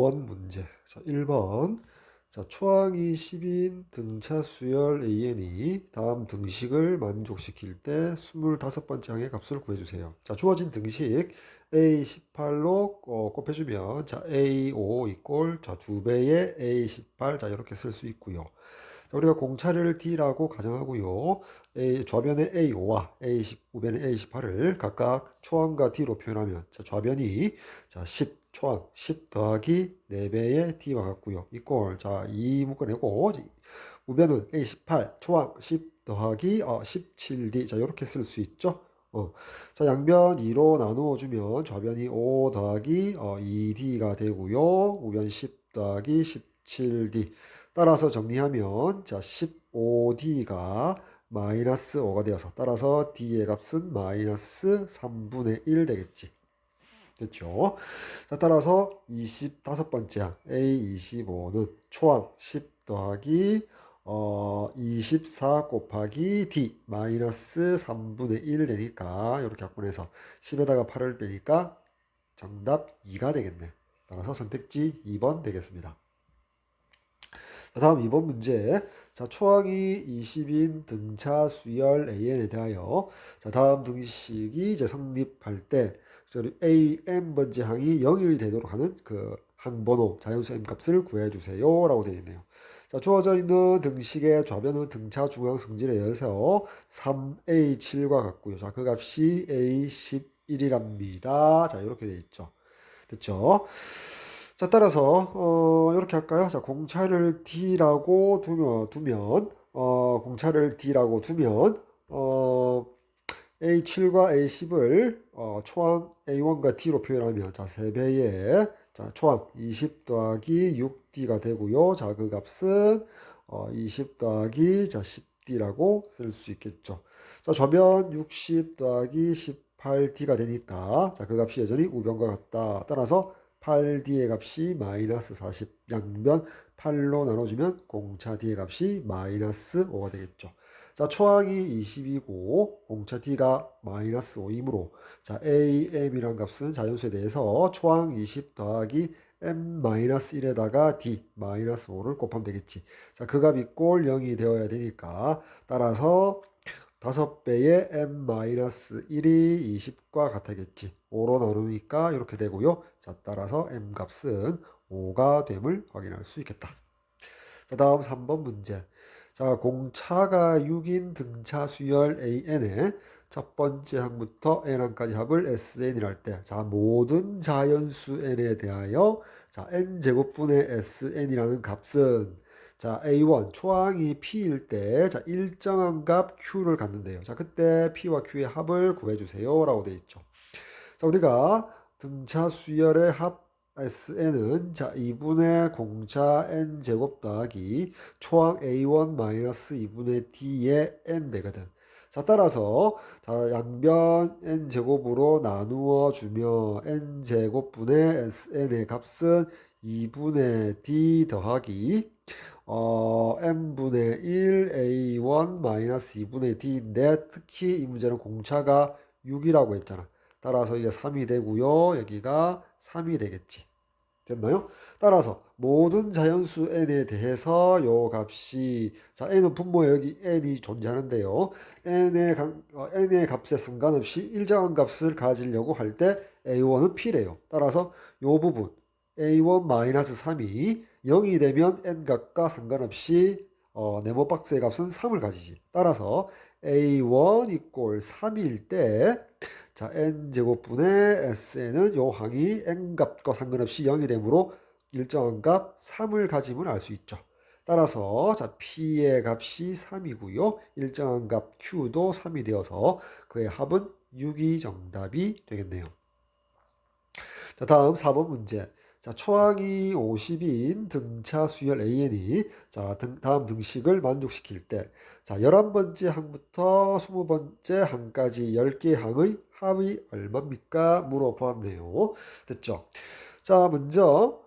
5번 문제. 자, 1번. 자, 초항이 10인 등차 수열 AN이 다음 등식을 만족시킬 때 25번째 항의 값을 구해주세요. 자, 주어진 등식 A18로 곱해주면 자, A5 이꼴 자, 2배의 A18 자, 이렇게 쓸 수 있고요. 자, 우리가 공차를 D라고 가정하고요. 좌변의 A5와 우변의 A18을 각각 초항과 D로 표현하면 자, 좌변이 자, 10 초항 10 더하기 4배의 D와 같고요. 이꼴 자, 2 묶어내고 우변은 A18 초항 10 더하기 17D 자, 이렇게 쓸 수 있죠. 자, 양변 2로 나누어 주면 좌변이 5 더하기 2D가 되고요. 우변 10 더하기 17D. 따라서 정리하면 자 15D가 마이너스 5가 되어서 따라서 D의 값은 마이너스 3분의 1 되겠지. 됐죠? 자, 따라서 25번째 항 A25는 초항 10 더하기 24 곱하기 D 마이너스 3분의 1 되니까 이렇게 약분해서 10에다가 8을 빼니까 정답 2가 되겠네. 따라서 선택지 2번 되겠습니다. 자, 다음 2번 문제. 자, 초항이 20인 등차 수열 AN에 대하여 자, 다음 등식이 이제 성립할 때 AM번째 항이 0이 되도록 하는 그 항번호 자연수 M 값을 구해주세요 라고 되어 있네요. 자, 주어져 있는 등식의 좌변은 등차 중앙 성질에 의해서 3A7과 같고요. 자, 그 값이 A11이랍니다. 자, 이렇게 되어 있죠. 됐죠? 자, 따라서 이렇게 할까요? 자, 공차를 D라고 공차를 D라고 두면 A7과 A10을 초항 A1과 D로 표현하면 자, 3배의 자, 초항 20 더하기 6D가 되고요. 자, 그 값은 20 더하기 자, 10D라고 쓸 수 있겠죠. 자, 좌변 60 더하기 18D가 되니까 자, 그 값이 여전히 우변과 같다. 따라서 8D의 값이 마이너스 40, 양변 8로 나눠주면 공차 D의 값이 마이너스 5가 되겠죠. 자, 초항이 20이고 공차 D가 마이너스 5이므로 자, AM이란 값은 자연수에 대해서 초항 20 더하기 M-1에다가 D 마이너스 5를 곱하면 되겠지. 자, 그 값이 꼴 0이 되어야 되니까 따라서 5배의 M-1이 20과 같아겠지. 5로 나누니까 이렇게 되고요. 자, 따라서 M 값은 5가 됨을 확인할 수 있겠다. 자, 다음 3번 문제. 자, 공차가 6인 등차 수열 AN의 첫 번째 항부터 N항까지 합을 SN이랄 때, 자, 모든 자연수 N에 대하여, 자, N제곱분의 SN이라는 값은, 자, A1, 초항이 P일 때, 자, 일정한 값 Q를 갖는데요. 자, 그때 P와 Q의 합을 구해주세요. 라고 되어 있죠. 자, 우리가 등차 수열의 합 SN은 자 2분의 공차 N제곱 더하기 초항 A1 마이너스 2분의 D의 N 되거든. 자, 따라서 자, 양변 N제곱으로 나누어 주며 N제곱분의 SN의 값은 2분의 D 더하기 N분의 1 A1 마이너스 2분의 D인데 특히 이 문제는 공차가 6이라고 했잖아. 따라서 이게 3이 되고요. 여기가 3이 되겠지. 됐나요? 따라서 모든 자연수 n에 대해서 요 값이 자 n은 분모에 여기 n이 존재하는데요. n의 값에 상관없이 일정한 값을 가지려고 할 때 a1은 p래요. 따라서 요 부분 a1-3이 0이 되면 n값과 상관없이 네모 박스의 값은 3을 가지지. 따라서 a1 이꼴 3일 때 자, n제곱분의 sn은 요 항이 n값과 상관없이 0이 되므로 일정한 값 3을 가짐을 알 수 있죠. 따라서 자, p의 값이 3이고요. 일정한 값 q도 3이 되어서 그의 합은 6이 정답이 되겠네요. 자, 다음 4번 문제. 자, 초항이 50인 등차 수열 AN이 자, 다음 등식을 만족시킬 때 자, 11번째 항부터 20번째 항까지 10개 항의 합이 얼마입니까? 물어보았네요. 됐죠? 자, 먼저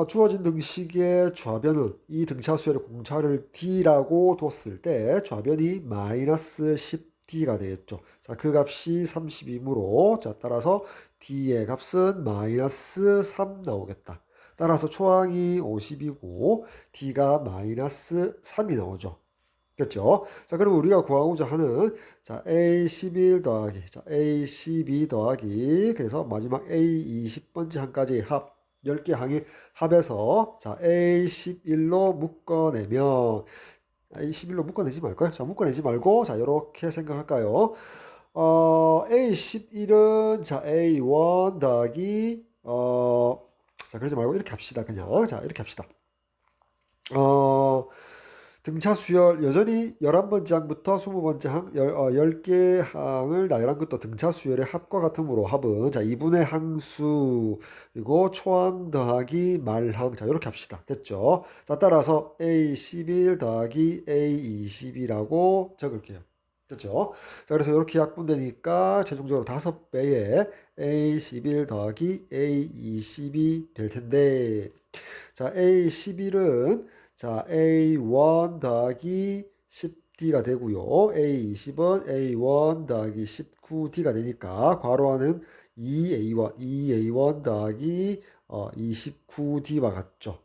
주어진 등식의 좌변은 이 등차 수열의 공차를 D라고 뒀을 때 좌변이 마이너스 10D가 되겠죠. 자, 그 값이 30이므로 자, 따라서 D의 값은 마이너스 3 나오겠다. 따라서 초항이 50이고 D가 마이너스 3이 나오죠. 됐죠? 자, 그럼 우리가 구하고자 하는 자, A11 더하기 자, A12 더하기 그래서 마지막 A20번째 항까지 합 10개 항의 합에서 자, A11로 묶어내면 A11로 묶어내지 말까요? 자, 묶어내지 말고 자, 이렇게 생각할까요? A11은 자, A1 더하기 자, 그러지 말고 이렇게 합시다. 그냥 자, 이렇게 합시다. 등차 수열 여전히 11번째 항부터 20번째 항 10개 항을 나열한 것도 등차 수열의 합과 같으므로 합은 자 2분의 항수 그리고 초항 더하기 말항 자 이렇게 합시다. 됐죠? 자 따라서 A11 더하기 A20이라고 적을게요. 됐죠? 자 그래서 이렇게 약분되니까 최종적으로 5배의 A11 더하기 A20이 될 텐데 자 A11은 자, A1 더하기 10D가 되고요. A20은 A1 더하기 19D가 되니까 괄호 안은 2A1 더하기 29D와 같죠.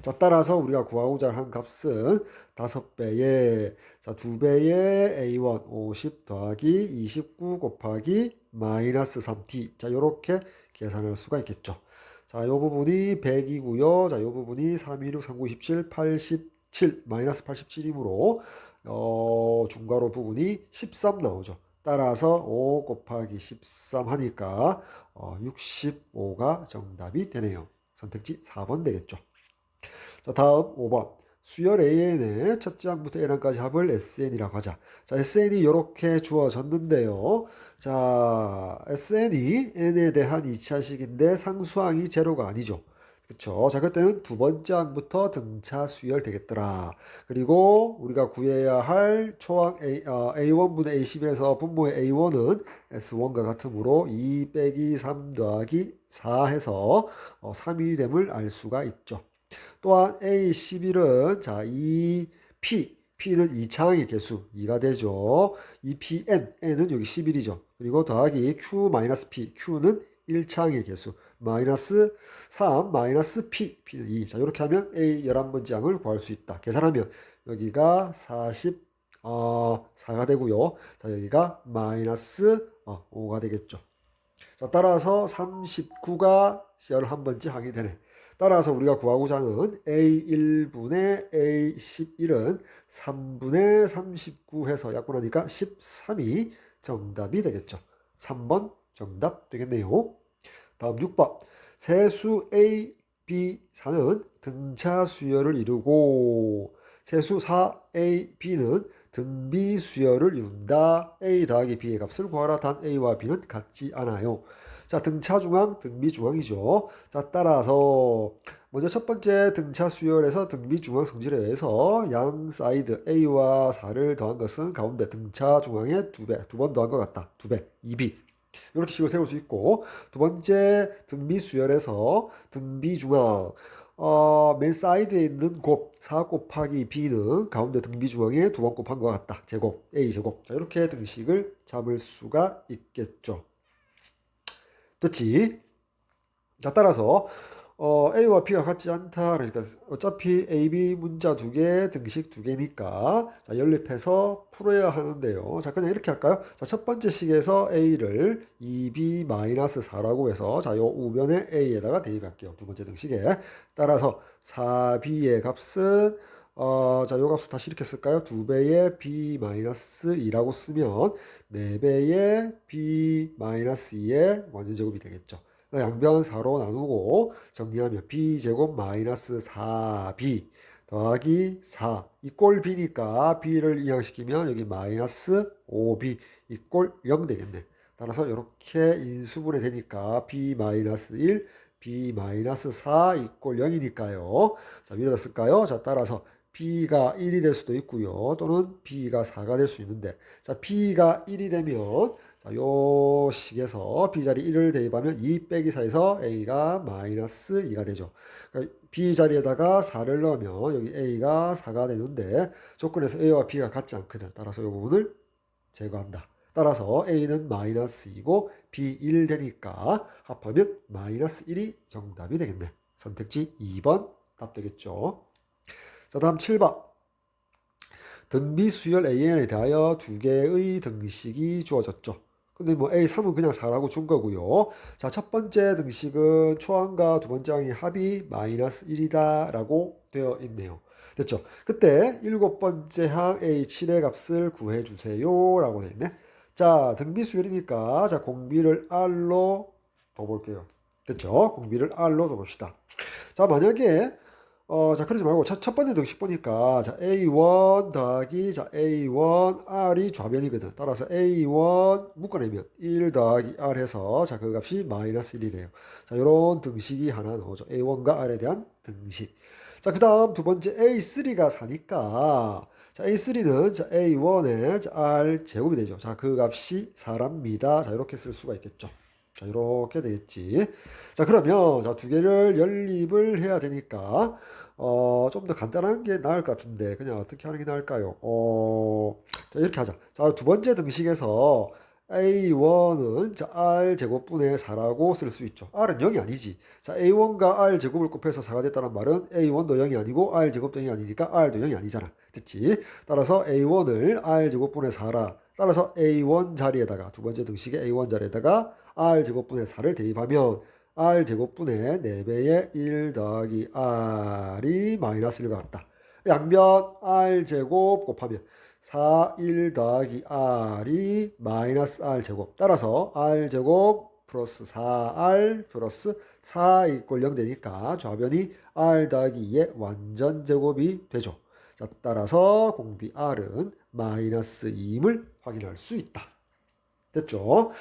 자, 따라서 우리가 구하고자 한 값은 5배의 자, 2배의 A1 50 더하기 29 곱하기 마이너스 3D 자, 요렇게 계산할 수가 있겠죠. 자, 요 부분이 100이고요. 자, 요 부분이 3, 2, 6, 3, 9, 17, 87, 마이너스 87이므로 중괄호 부분이 13 나오죠. 따라서 5 곱하기 13 하니까 65가 정답이 되네요. 선택지 4번 되겠죠. 자, 다음 5번. 수열 AN의 첫째 항부터 N항까지 합을 SN이라고 하자. 자, SN이 이렇게 주어졌는데요. 자, SN이 N에 대한 2차식인데 상수항이 제로가 아니죠. 그쵸? 자, 그때는 두 번째 항부터 등차 수열 되겠더라. 그리고 우리가 구해야 할 초항 A1분의 A10에서 분모의 A1은 S1과 같으므로 2 빼기 3 더하기 4 해서 3이 됨을 알 수가 있죠. 또한 A11은 자, P는 2차항의 개수 2가 되죠. 2PN, N은 여기 11이죠. 그리고 더하기 Q-P, Q는 1차항의 개수 마이너스 3, 마이너스 P는 2. 자, 이렇게 하면 A 11번째 항을 구할 수 있다. 계산하면 여기가 44가 되고요. 자, 여기가 마이너스 5가 되겠죠. 자, 따라서 39가 11번째 항이 되네. 따라서 우리가 구하고자 하는 A1분의 A11은 3분의 39 해서 약분하니까 13이 정답이 되겠죠. 3번 정답 되겠네요. 다음 6번. 세수 A, B, 4는 등차 수열을 이루고 세수 4A, B는 등비 수열을 이룬다. A 더하기 B의 값을 구하라. 단 A와 B는 같지 않아요. 자, 등차 중앙, 등비 중앙이죠. 자, 따라서 먼저 첫 번째 등차 수열에서 등비 중앙 성질에 의해서 양 사이드 A와 4를 더한 것은 가운데 등차 중앙에 2배, 두 번 더한 것 같다. 2배, 2B. 이렇게 식을 세울 수 있고 두 번째 등비 수열에서 등비 중앙 맨 사이드에 있는 곱 4 곱하기 B는 가운데 등비 중앙에 두 번 곱한 것 같다. 제곱, A제곱. 자, 이렇게 등식을 잡을 수가 있겠죠. 됐지? 자, 따라서 A와 B가 같지 않다. 그러니까 어차피 A, B 문자 두 개, 등식 두 개니까 자, 연립해서 풀어야 하는데요. 자, 그냥 이렇게 할까요? 자, 첫 번째 식에서 A를 2B-4라고 해서 자, 요 우변에 A에다가 대입할게요. 두 번째 등식에. 따라서 4B의 값은 자, 요 값을 다시 이렇게 쓸까요? 2배의 B-2라고 쓰면 4배의 B-2의 원전제곱이 되겠죠. 양변 4로 나누고 정리하면 b제곱 마이너스 4b 더하기 4 이꼴 b니까 b를 이항시키면 여기 마이너스 5b 이꼴 0 되겠네. 따라서 이렇게 인수분해 되니까 b 마이너스 1 b 마이너스 4 이꼴 0이니까요. 자, 위에다 쓸까요? 자, 따라서 b가 1이 될 수도 있고요. 또는 b가 4가 될 수 있는데 자, b가 1이 되면 자, 요 식에서 b자리 1을 대입하면 2 빼기 4에서 a가 마이너스 2가 되죠. 그러니까 b자리에다가 4를 넣으면 여기 a가 4가 되는데 조건에서 a와 b가 같지 않거든. 따라서 이 부분을 제거한다. 따라서 a는 마이너스 2고 b 1 되니까 합하면 마이너스 1이 정답이 되겠네. 선택지 2번 답 되겠죠. 자, 다음 7번. 등비 수열 AN에 대하여 두 개의 등식이 주어졌죠. 근데 뭐 A3은 그냥 4라고 준 거고요. 자, 첫 번째 등식은 초항과 두 번째 항의 합이 마이너스 1이다 라고 되어 있네요. 됐죠? 그때 일곱 번째 항 A7의 값을 구해주세요 라고 되어 있네. 자, 등비 수열이니까 자, 공비를 R로 둬볼게요. 됐죠? 공비를 R로 둬봅시다. 자, 만약에 자, 그러지 말고 첫 번째 등식 보니까 자, A1 더하기 자, A1 R이 좌변이거든. 따라서 A1 묶어내면 1 더하기 R 해서 자, 그 값이 마이너스 1이래요. 자, 요런 등식이 하나 나오죠. A1과 R에 대한 등식. 자, 그 다음 두 번째 A3가 4니까 자, A3는 자, A1의 자, R 제곱이 되죠. 자, 그 값이 4랍니다. 자, 이렇게 쓸 수가 있겠죠. 자, 이렇게 되겠지. 자, 그러면 자, 두 개를 연립을 해야 되니까 좀 더 간단한 게 나을 것 같은데 그냥 어떻게 하는 게 나을까요? 자, 이렇게 하자. 자, 두 번째 등식에서 A1은 자, R 제곱분의 4라고 쓸 수 있죠. R은 0이 아니지. 자, A1과 R 제곱을 곱해서 4가 됐다는 말은 A1도 0이 아니고 R 제곱도 0이 아니니까 R도 0이 아니잖아. 됐지? 따라서 A1을 R 제곱분의 4라. 따라서 A1 자리에다가 두 번째 등식의 A1 자리에다가 R 제곱분의 4를 대입하면 R 제곱분의 4배의 1 더하기 R이 마이너스 1과 같다. 양변 R 제곱 곱하면 4, 1 더하기 R이 마이너스 R 제곱. 따라서 R 제곱 플러스 4R 플러스 4 이꼴 0 되니까 좌변이 R 더하기 2의 완전 제곱이 되죠. 자, 따라서 공비 R은 마이너스 2임을 확인할 수 있다. 됐죠?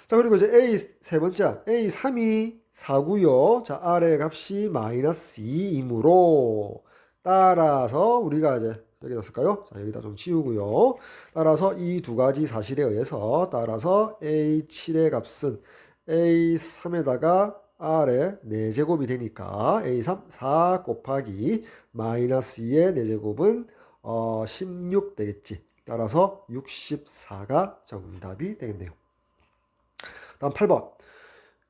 자, 그리고 이제 A 세 번째, A3이 4고요. 자, R의 값이 마이너스 2이므로 따라서 우리가 이제 여기다 쓸까요? 자, 여기다 좀 치우고요. 따라서 이 두 가지 사실에 의해서 따라서 A7의 값은 A3에다가 R의 4제곱이 되니까 A3 4 곱하기 마이너스 2의 4제곱은 16 되겠지. 따라서 64가 정답이 되겠네요. 다음 8번.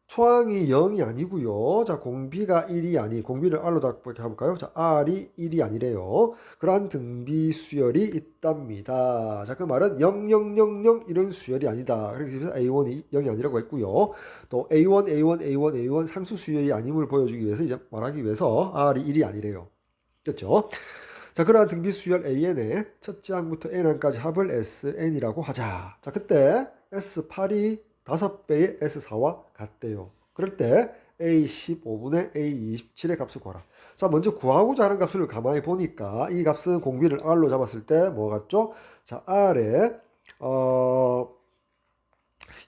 초항이 0이 아니고요. 자, 공비가 1이 아니, 공비를 R로 해볼까요? 자, R이 1이 아니래요. 그러한 등비 수열이 있답니다. 자, 그 말은 0, 0, 0, 0 이런 수열이 아니다. 그래서 A1이 0이 아니라고 했고요. 또 A1, A1, A1, A1 상수 수열이 아님을 보여주기 위해서 이제 말하기 위해서 R이 1이 아니래요. 됐죠? 자, 그러한 등비 수열 AN의 첫째 항부터 N항까지 합을 SN이라고 하자. 자, 그때 S8이 5배의 S4와 같대요. 그럴 때 A15분의 A27의 값을 구하라. 자, 먼저 구하고자 하는 값을 가만히 보니까 이 값은 공비를 R로 잡았을 때 뭐 같죠? 자, R에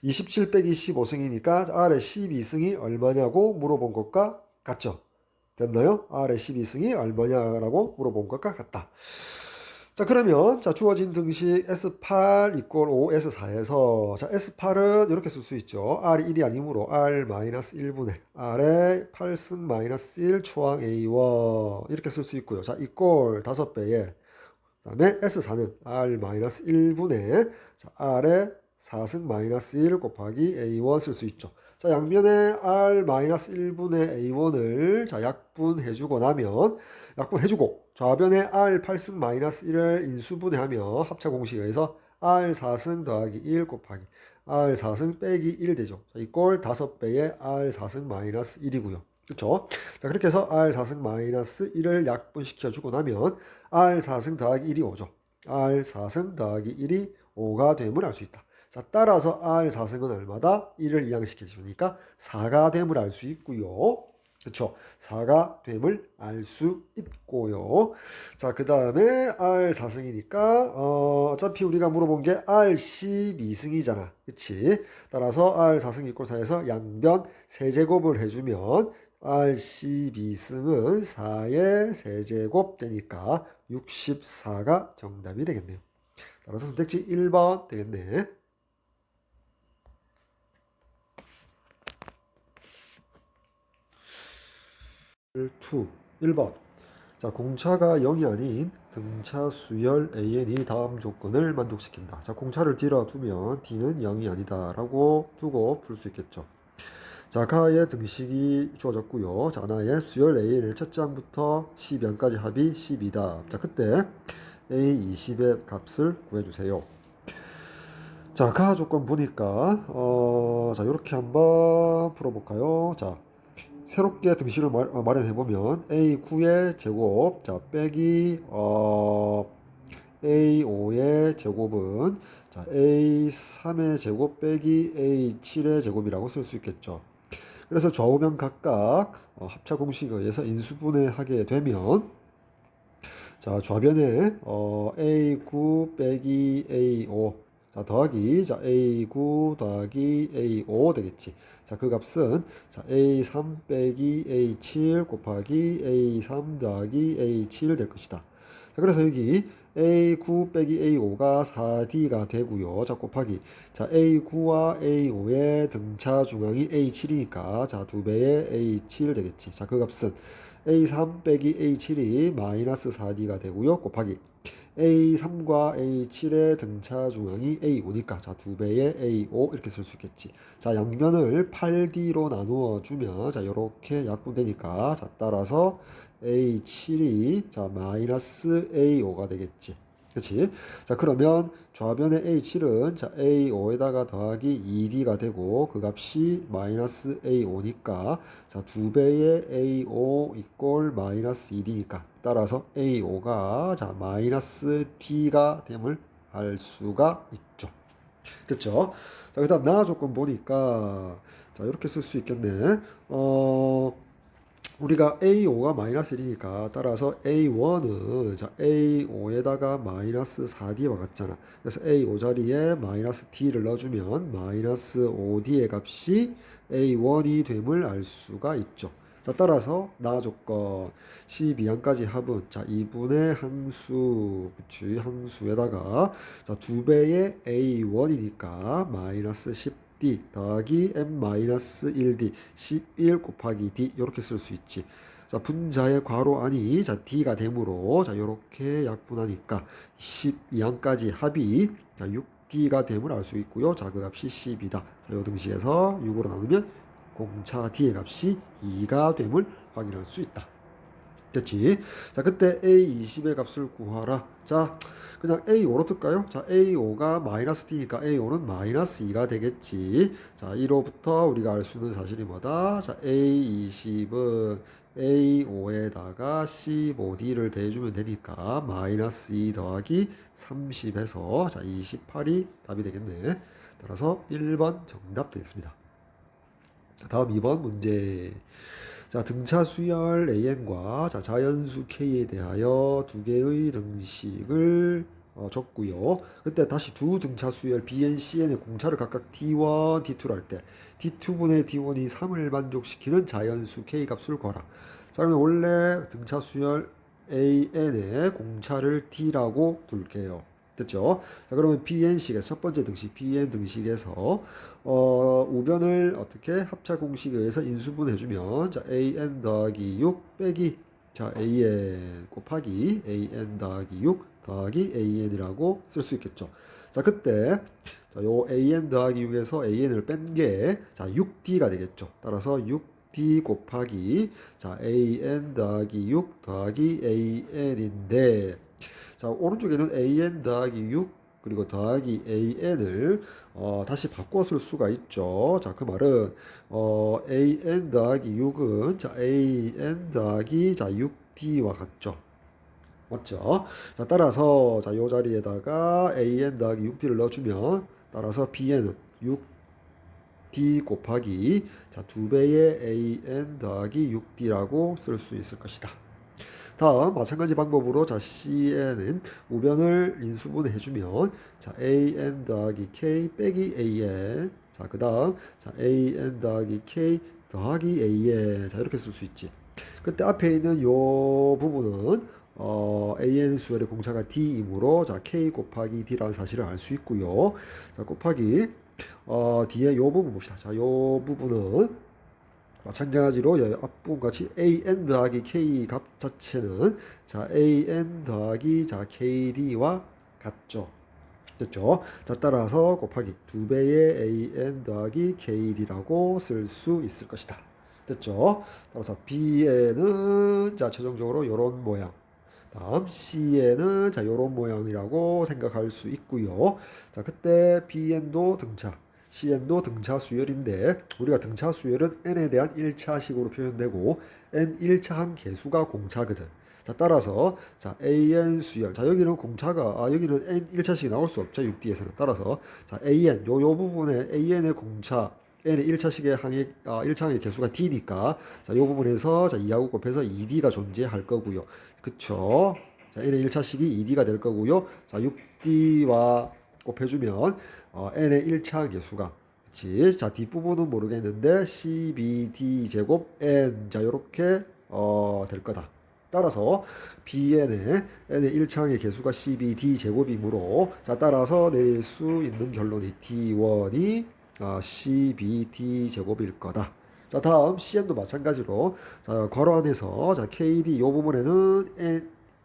27 빼기 15승이니까 R의 12승이 얼마냐고 물어본 것과 같죠? 됐나요? R의 12승이 얼마냐라고 물어본 것과 같다. 자, 그러면 자, 주어진 등식 S8 이꼴 5 S4에서 자, S8은 이렇게 쓸 수 있죠. R이 1이 아니므로 R-1분의 R의 8승 마이너스 1 초항 A1 이렇게 쓸 수 있고요. 자, 이꼴 5배에 그다음에 S4는 R-1분의 자, R의 4승 마이너스 1 곱하기 A1 쓸 수 있죠. 자, 양면에 R-1분의 A1을 자, 약분해주고 나면 약분해주고 좌변에 R 8승 마이너스 1을 인수분해하며 합차 공식에 의해서 R 4승 더하기 1 곱하기 R 4승 빼기 1 되죠. 자, 이꼴 5배의 R 4승 마이너스 1이고요. 그렇죠? 자, 그렇게 해서 R 4승 마이너스 1을 약분시켜 주고 나면 R 4승 더하기 1이 5죠. R 4승 더하기 1이 5가 됨을 알 수 있다. 자, 따라서 R 4승은 얼마다? 1을 이항시켜 주니까 4가 됨을 알 수 있고요. 그렇죠? 4가 됨을 알 수 있고요. 자, 그 다음에 R 4승이니까 어차피 우리가 물어본 게 R 12승이잖아. 그치? 따라서 R 4승 이꼴 4에서 양변 세제곱을 해주면 R 12승은 4의 세제곱 되니까 64가 정답이 되겠네요. 따라서 선택지 1번 되겠네. 1번. 자, 공차가 0이 아닌 등차 수열 AN이 다음 조건을 만족시킨다. 자, 공차를 뒤로 두면 D는 0이 아니다 라고 두고 풀 수 있겠죠. 자, 가의 등식이 주어졌고요. 자, 나의 수열 AN의 첫째 항부터 12항까지 합이 10이다. 자, 그때 A20의 값을 구해주세요. 자, 가 조건 보니까 자, 이렇게 한번 풀어볼까요? 자, 새롭게 등식을 마련해보면 A9의 제곱, 자, 빼기 A5의 제곱은 자, A3의 제곱 빼기 A7의 제곱이라고 쓸 수 있겠죠. 그래서 좌우면 각각 합차 공식에 의해서 인수분해하게 되면 자, 좌변에 A9 빼기 A5 자, 더하기 자, A9 더하기 A5 되겠지. 자, 그 값은 자, A3 빼기 A7 곱하기 A3 더하기 A7 될 것이다. 자, 그래서 여기 A9 빼기 A5가 4D가 되고요. 자, 곱하기 자, A9와 A5의 등차 중앙이 A7이니까 자, 2배의 A7 되겠지. 자, 그 값은 A3 빼기 A7이 마이너스 4D가 되고요. 곱하기 A3과 A7의 등차 중앙이 A5니까 자, 2배의 A5 이렇게 쓸 수 있겠지. 자, 양변을 8D로 나누어 주면 자, 요렇게 약분되니까 자, 따라서 A7이 자, 마이너스 A5가 되겠지. 그치? 자, 그러면 좌변의 A7은 자, A5에다가 더하기 2D가 되고 그 값이 마이너스 A5니까 자, 2배의 A5 이꼴 마이너스 2D니까 따라서 A5가 자, 마이너스 D가 됨을 알 수가 있죠. 됐죠? 자, 그 다음 나 조건 보니까 자, 이렇게 쓸 수 있겠네. 우리가 A5가 마이너스 1이니까 따라서 A1은 자, A5에다가 마이너스 4D와 같잖아. 그래서 A5 자리에 마이너스 D를 넣어주면 마이너스 5D의 값이 A1이 됨을 알 수가 있죠. 자, 따라서 나 조건 12항까지 합은 자, 2분의 항수, 그치, 항수에다가 자, 2배의 A1이니까 마이너스 10D 더하기 M-1D 11 곱하기 D 이렇게 쓸 수 있지. 자, 분자의 괄호 안이 자, D가 되므로 자, 요렇게 약분하니까 12항까지 합이 자, 6D가 됨을 알 수 있고요. 자, 그 값이 10이다. 자, 요 등식에서 6으로 나누면 공차 D의 값이 2가 됨을 확인할 수 있다. 됐지? 자, 그때 A20의 값을 구하라. 자, 그냥 A5로 뜰까요? 자, A5가 마이너스 D니까 A5는 마이너스 2가 되겠지. 자, 이로부터 우리가 알 수 있는 사실이 뭐다? 자, A20은 A5에다가 15D를 대주면 되니까 마이너스 2 더하기 30에서 자, 28이 답이 되겠네. 따라서 1번 정답 되겠습니다. 다음 2번 문제. 자, 등차 수열 AN과 자, 자연수 K에 대하여 두 개의 등식을 줬고요. 그때 다시 두 등차 수열 BN, CN의 공차를 각각 D1, D2로 할 때 D2분의 D1이 3을 만족시키는 자연수 K 값을 구하라. 자, 그러면 원래 등차 수열 AN의 공차를 D라고 둘게요. 됐죠? 자, 그러면 BN식에서 첫 번째 등식, BN 등식에서 우변을 어떻게 합차 공식에 의해서 인수분해주면 자, AN 더하기 6 빼기 자, AN 곱하기 AN 더하기 6 더하기 AN이라고 쓸 수 있겠죠. 자, 그때 자, 요 AN 더하기 6에서 AN을 뺀 게 자, 6D가 되겠죠. 따라서 6D 곱하기 자, AN 더하기 6 더하기 AN인데 자, 오른쪽에는 AN 더하기 6 그리고 더하기 AN을 다시 바꿔 쓸 수가 있죠. 자, 그 말은 AN 더하기 6은 자, AN 더하기 자, 6D와 같죠. 맞죠? 자, 따라서 자, 요 자리에다가 AN 더하기 6D를 넣어주면 따라서 BN은 6D 곱하기 자, 2배의 AN 더하기 6D라고 쓸 수 있을 것이다. 다음 마찬가지 방법으로 자, CN은 우변을 인수분해해주면 자, AN 더하기 K 빼기 AN 자, 그 다음 자, AN 더하기 K 더하기 AN 자, 이렇게 쓸 수 있지. 그때 앞에 있는 요 부분은 AN 수열의 공차가 D이므로 자, K 곱하기 D라는 사실을 알 수 있고요. 자, 곱하기 뒤에 요 부분 봅시다. 자, 요 부분은 마찬가지로 앞부분 같이 AN 더하기 K 값 자체는 자, AN 더하기 자, KD와 같죠. 됐죠? 자, 따라서 곱하기 2배의 an 더하기 kd라고 쓸 수 있을 것이다. 됐죠? 따라서 b에는 자, 최종적으로 요런 모양. 다음 C에는 자 요런 모양이라고 생각할 수 있고요. 자 그때 Bn도 등차, Cn도 등차 수열인데 우리가 등차 수열은 n에 대한 1차식으로 표현되고 n 1차한 개수가 공차거든. 자 따라서 자 an 수열 자 여기는 공차가 여기는 n 1차식이 나올 수 없죠. 6D에서는 따라서 자 an 요 부분에 an의 공차 n의 1차식의 항의 1차항의 개수가 d니까 자, 이 부분에서 자, 2하고 곱해서 2d가 존재할 거고요. 그쵸? 자, n의 1차식이 2d가 될 거고요. 자, 6d와 곱해주면 n의 1차 개수가 그치? 자, 뒷부분은 모르겠는데 cbd 제곱 n 자, 요렇게 될 거다. 따라서 bn의 n의 1차항의 개수가 cbd 제곱이므로 자, 따라서 내릴 수 있는 결론이 d1이 cbd 제곱일 거다. 자, 다음 cn도 마찬가지로 자, 괄호 안에서 자, kd 요 부분에는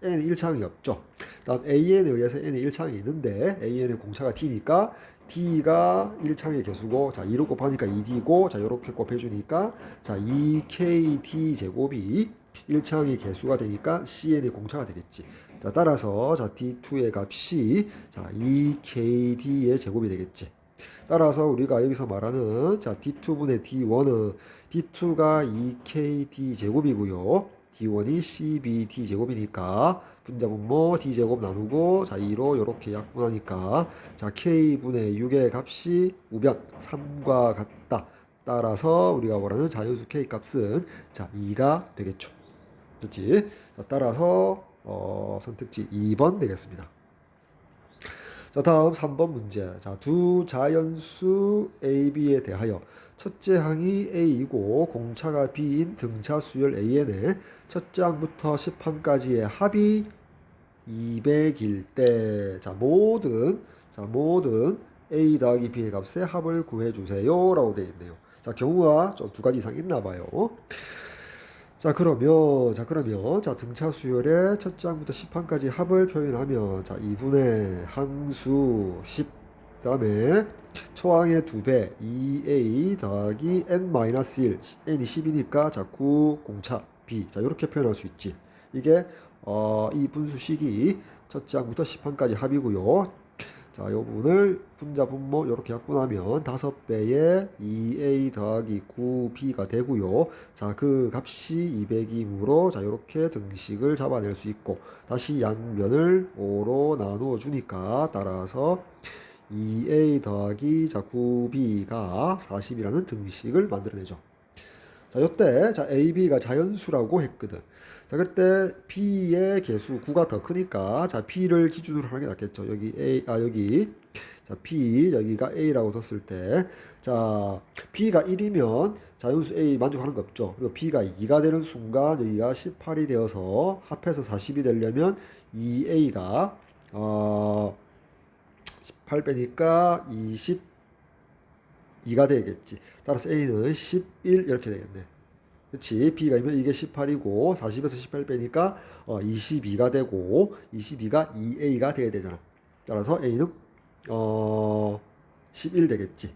n이 1차항이 없죠. 다음 an에 의해서 n의 1차항이 있는데 an의 공차가 t니까 t가 1차항의 개수고 자, 2로 곱하니까 2d고 자, 요렇게 곱해주니까 자, 2kt 제곱이 1차항의 개수가 되니까 cn의 공차가 되겠지. 자, 따라서 자, d2의 값이 자, 2kd의 제곱이 되겠지. 따라서 우리가 여기서 말하는 자 D2분의 D1은 D2가 2KD 제곱이고요. D1이 CBD 제곱이니까 분자분모 D제곱 나누고 자 2로 이렇게 약분하니까 자 K분의 6의 값이 우변 3과 같다. 따라서 우리가 말하는 자연수 K 값은 자 2가 되겠죠. 그렇지? 자, 따라서 선택지 2번 되겠습니다. 자, 다음 3번 문제. 자, 두 자연수 A, B에 대하여 첫째 항이 A이고 공차가 B인 등차 수열 AN의 첫째 항부터 10항까지의 합이 200일 때 모든 A 더하기 B의 값의 합을 구해주세요 라고 되어 있네요. 자, 경우가 좀 두 가지 이상 있나 봐요. 자, 등차 수열의 첫 장부터 10항까지 합을 표현하면, 자, 2분의 항수 10, 다음에 초항의 2배, 2a 더하기 n-1, n이 10이니까, 자, 9 공차 b. 자, 이렇게 표현할 수 있지. 이게, 이 분수식이 첫 장부터 10항까지 합이고요. 자, 요 부분을 분자 분모 이렇게 약분하면 5배의 2a 더하기 9b가 되고요. 자, 그 값이 200이므로 자, 이렇게 등식을 잡아낼 수 있고 다시 양변을 5로 나누어 주니까 따라서 2a 더하기 자, 9b가 40이라는 등식을 만들어내죠. 자, 요때 자, AB가 자연수라고 했거든. 자, 그때 B의 개수 9가 더 크니까 자, B를 기준으로 하는 게 낫겠죠. 여기 여기 자, B 여기가 A라고 뒀을 때 자, B가 1이면 자연수 A 만족하는 거 없죠. 그리고 B가 2가 되는 순간 여기가 18이 되어서 합해서 40이 되려면 2A가 18 빼니까 22가 되겠지. 따라서 A는 11 이렇게 되겠네. 그치? B가 이게 18이고 40에서 18 빼니까 22가 되고 22가 2A가 돼야 되잖아. 따라서 A는 11 되겠지.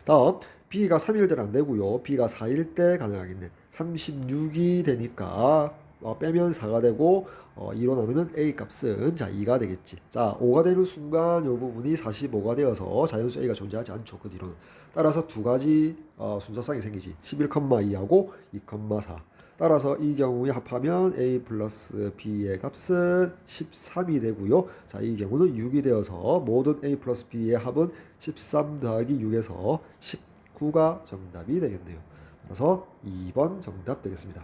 다음 B가 3일 때는 안 되고요. B가 4일 때 가능하겠네. 36이 되니까 빼면 4가 되고 2로 나누면 A 값은 자 2가 되겠지. 자 5가 되는 순간 이 부분이 45가 되어서 자연수 A가 존재하지 않죠. 그 뒤로는. 따라서 두 가지 순서상이 생기지. 11,2하고 2,4. 따라서 이 경우에 합하면 A 플러스 B의 값은 13이 되고요. 자, 이 경우는 6이 되어서 모든 A 플러스 B의 합은 13 더하기 6에서 19가 정답이 되겠네요. 따라서 2번 정답 되겠습니다.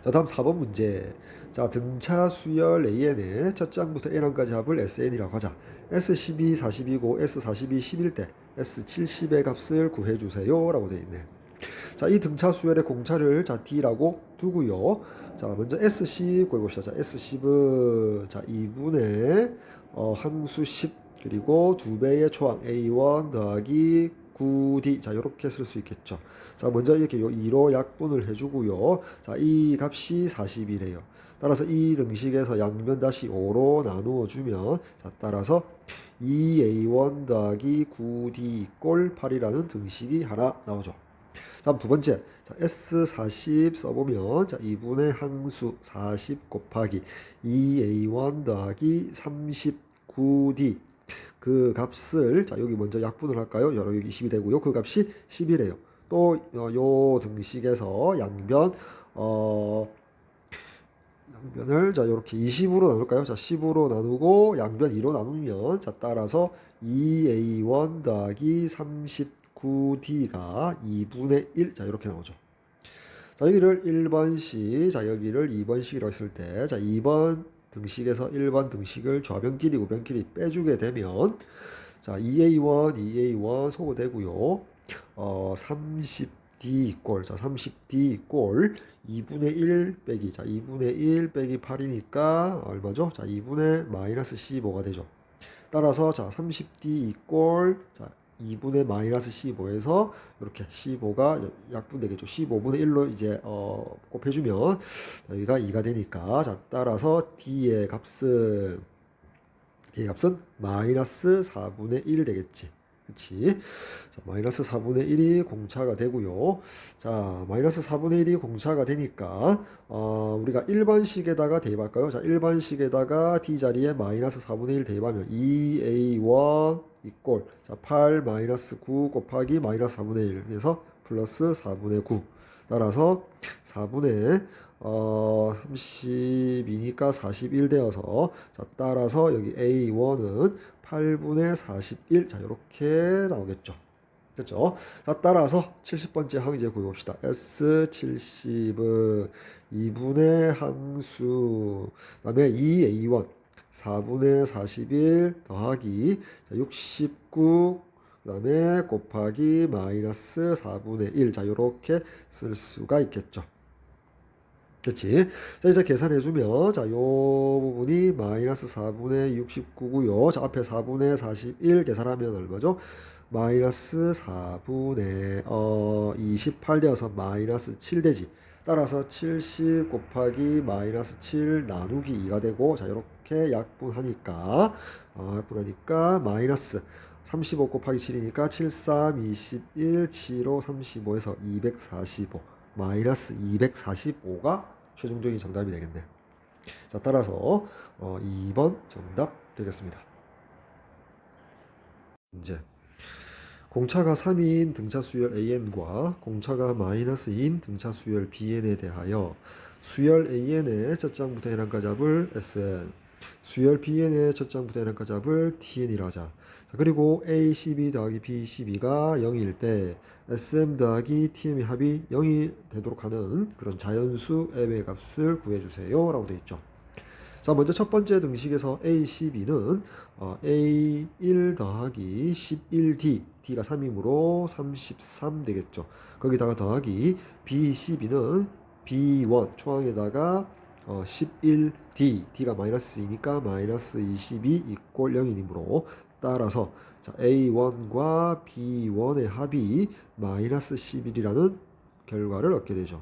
자, 다음 4번 문제. 자, 등차 수열 AN의 첫 장부터 N항까지 합을 SN이라고 하자. S12 40이고 S40이 10일 때 S70의 값을 구해주세요 라고 되어 있네. 자, 이 등차 수열의 공차를 자 D라고 두고요. 자, 먼저 S10 구해봅시다. 자, S10은 자 2분의 항수 10 그리고 2배의 초항 A1 더하기 9D. 자, 이렇게 쓸 수 있겠죠. 자, 먼저 이렇게 요 2로 약분을 해주고요. 자, 이 값이 40이래요. 따라서 이 등식에서 양변 다시 5로 나누어 주면, 자, 따라서 2A1 더하기 9D 꼴 8이라는 등식이 하나 나오죠. 다음 두 번째, 자, S40 써보면, 자, 2분의 항수 40 곱하기 2A1 더하기 39D. 그 값을, 자, 여기 먼저 약분을 할까요? 여기 20이 되고요. 그 값이 10이래요. 또, 요 등식에서 양변을, 자, 이렇게 20으로 나눌까요? 자, 10으로 나누고 양변 2로 나누면, 자, 따라서 2A1 더하기 39D가 2분의 1. 자, 이렇게 나오죠. 자, 여기를 1번씩, 자, 여기를 2번씩이라고 했을 때, 자, 2번 등식에서 1번 등식을 좌변끼리 우변끼리 빼주게 되면, 자, 2A1 소거되고요. 30D 꼴, 자, 30D 꼴 2분의 1 빼기, 자, 2분의 1 빼기 8이니까 얼마죠? 자, 2분의 마이너스 15가 되죠. 따라서, 자, 30D 꼴, 자, 2분의 마이너스 15에서 이렇게 15가 약분되겠죠. 15분의 1로 이제 곱해주면 여기가 2가 되니까, 자, 따라서 D의 값은 마이너스 4분의 1 되겠지. 그치? 자, 마이너스 4분의 1이 공차가 되고요. 자, 마이너스 4분의 1이 공차가 되니까, 우리가 1번식에다가 대입할까요? 자, 1번식에다가 D 자리에 마이너스 4분의 1 대입하면 2A1 이꼴, 자, 8 마이너스 9 곱하기 마이너스 4분의 1. 그래서 플러스 4분의 9. 따라서 4분의 32니까 41 되어서, 자, 따라서 여기 A1은 8분의 41. 자, 이렇게 나오겠죠. 됐죠? 자, 따라서 70번째 항이제 구해봅시다. S70은 2분의 항수, 그 다음에 2A1 4분의 41 더하기, 자, 69, 그 다음에 곱하기 마이너스 4분의 1. 자, 요렇게 쓸 수가 있겠죠. 그치? 자, 이제 계산해주면, 자, 요 부분이 마이너스 4분의 69고요. 자, 앞에 4분의 41 계산하면 얼마죠? 마이너스 4분의 28 되어서 마이너스 7 되지. 따라서 70 곱하기 마이너스 7 나누기 2가 되고, 자, 이렇게 약분하니까 마이너스 35 곱하기 7이니까 7, 3, 21, 7, 5, 35에서 245. 마이너스 245가 최종적인 정답이 되겠네. 자, 따라서 2번 정답 되겠습니다. 이제 공차가 3인 등차 수열 AN과 공차가 마이너스 2인 등차 수열 BN에 대하여 수열 AN의 첫장부터 해남과 잡을 SN, 수열 BN의 첫장부터 해남과 잡을 TN이라 하자. 자, 그리고 A12 더하기 B12가 0일 때 SM 더하기 TM의 합이 0이 되도록 하는 그런 자연수 M의 값을 구해주세요 라고 되어 있죠. 자, 먼저 첫 번째 등식에서 A12는 A1 더하기 11D, D가 3이므로 33 되겠죠. 거기다가 더하기 B12는 B1 초항에다가 11D, D가 마이너스 2니까 마이너스 22 이꼴 0이므로 따라서, 자, A1과 B1의 합이 마이너스 11이라는 결과를 얻게 되죠.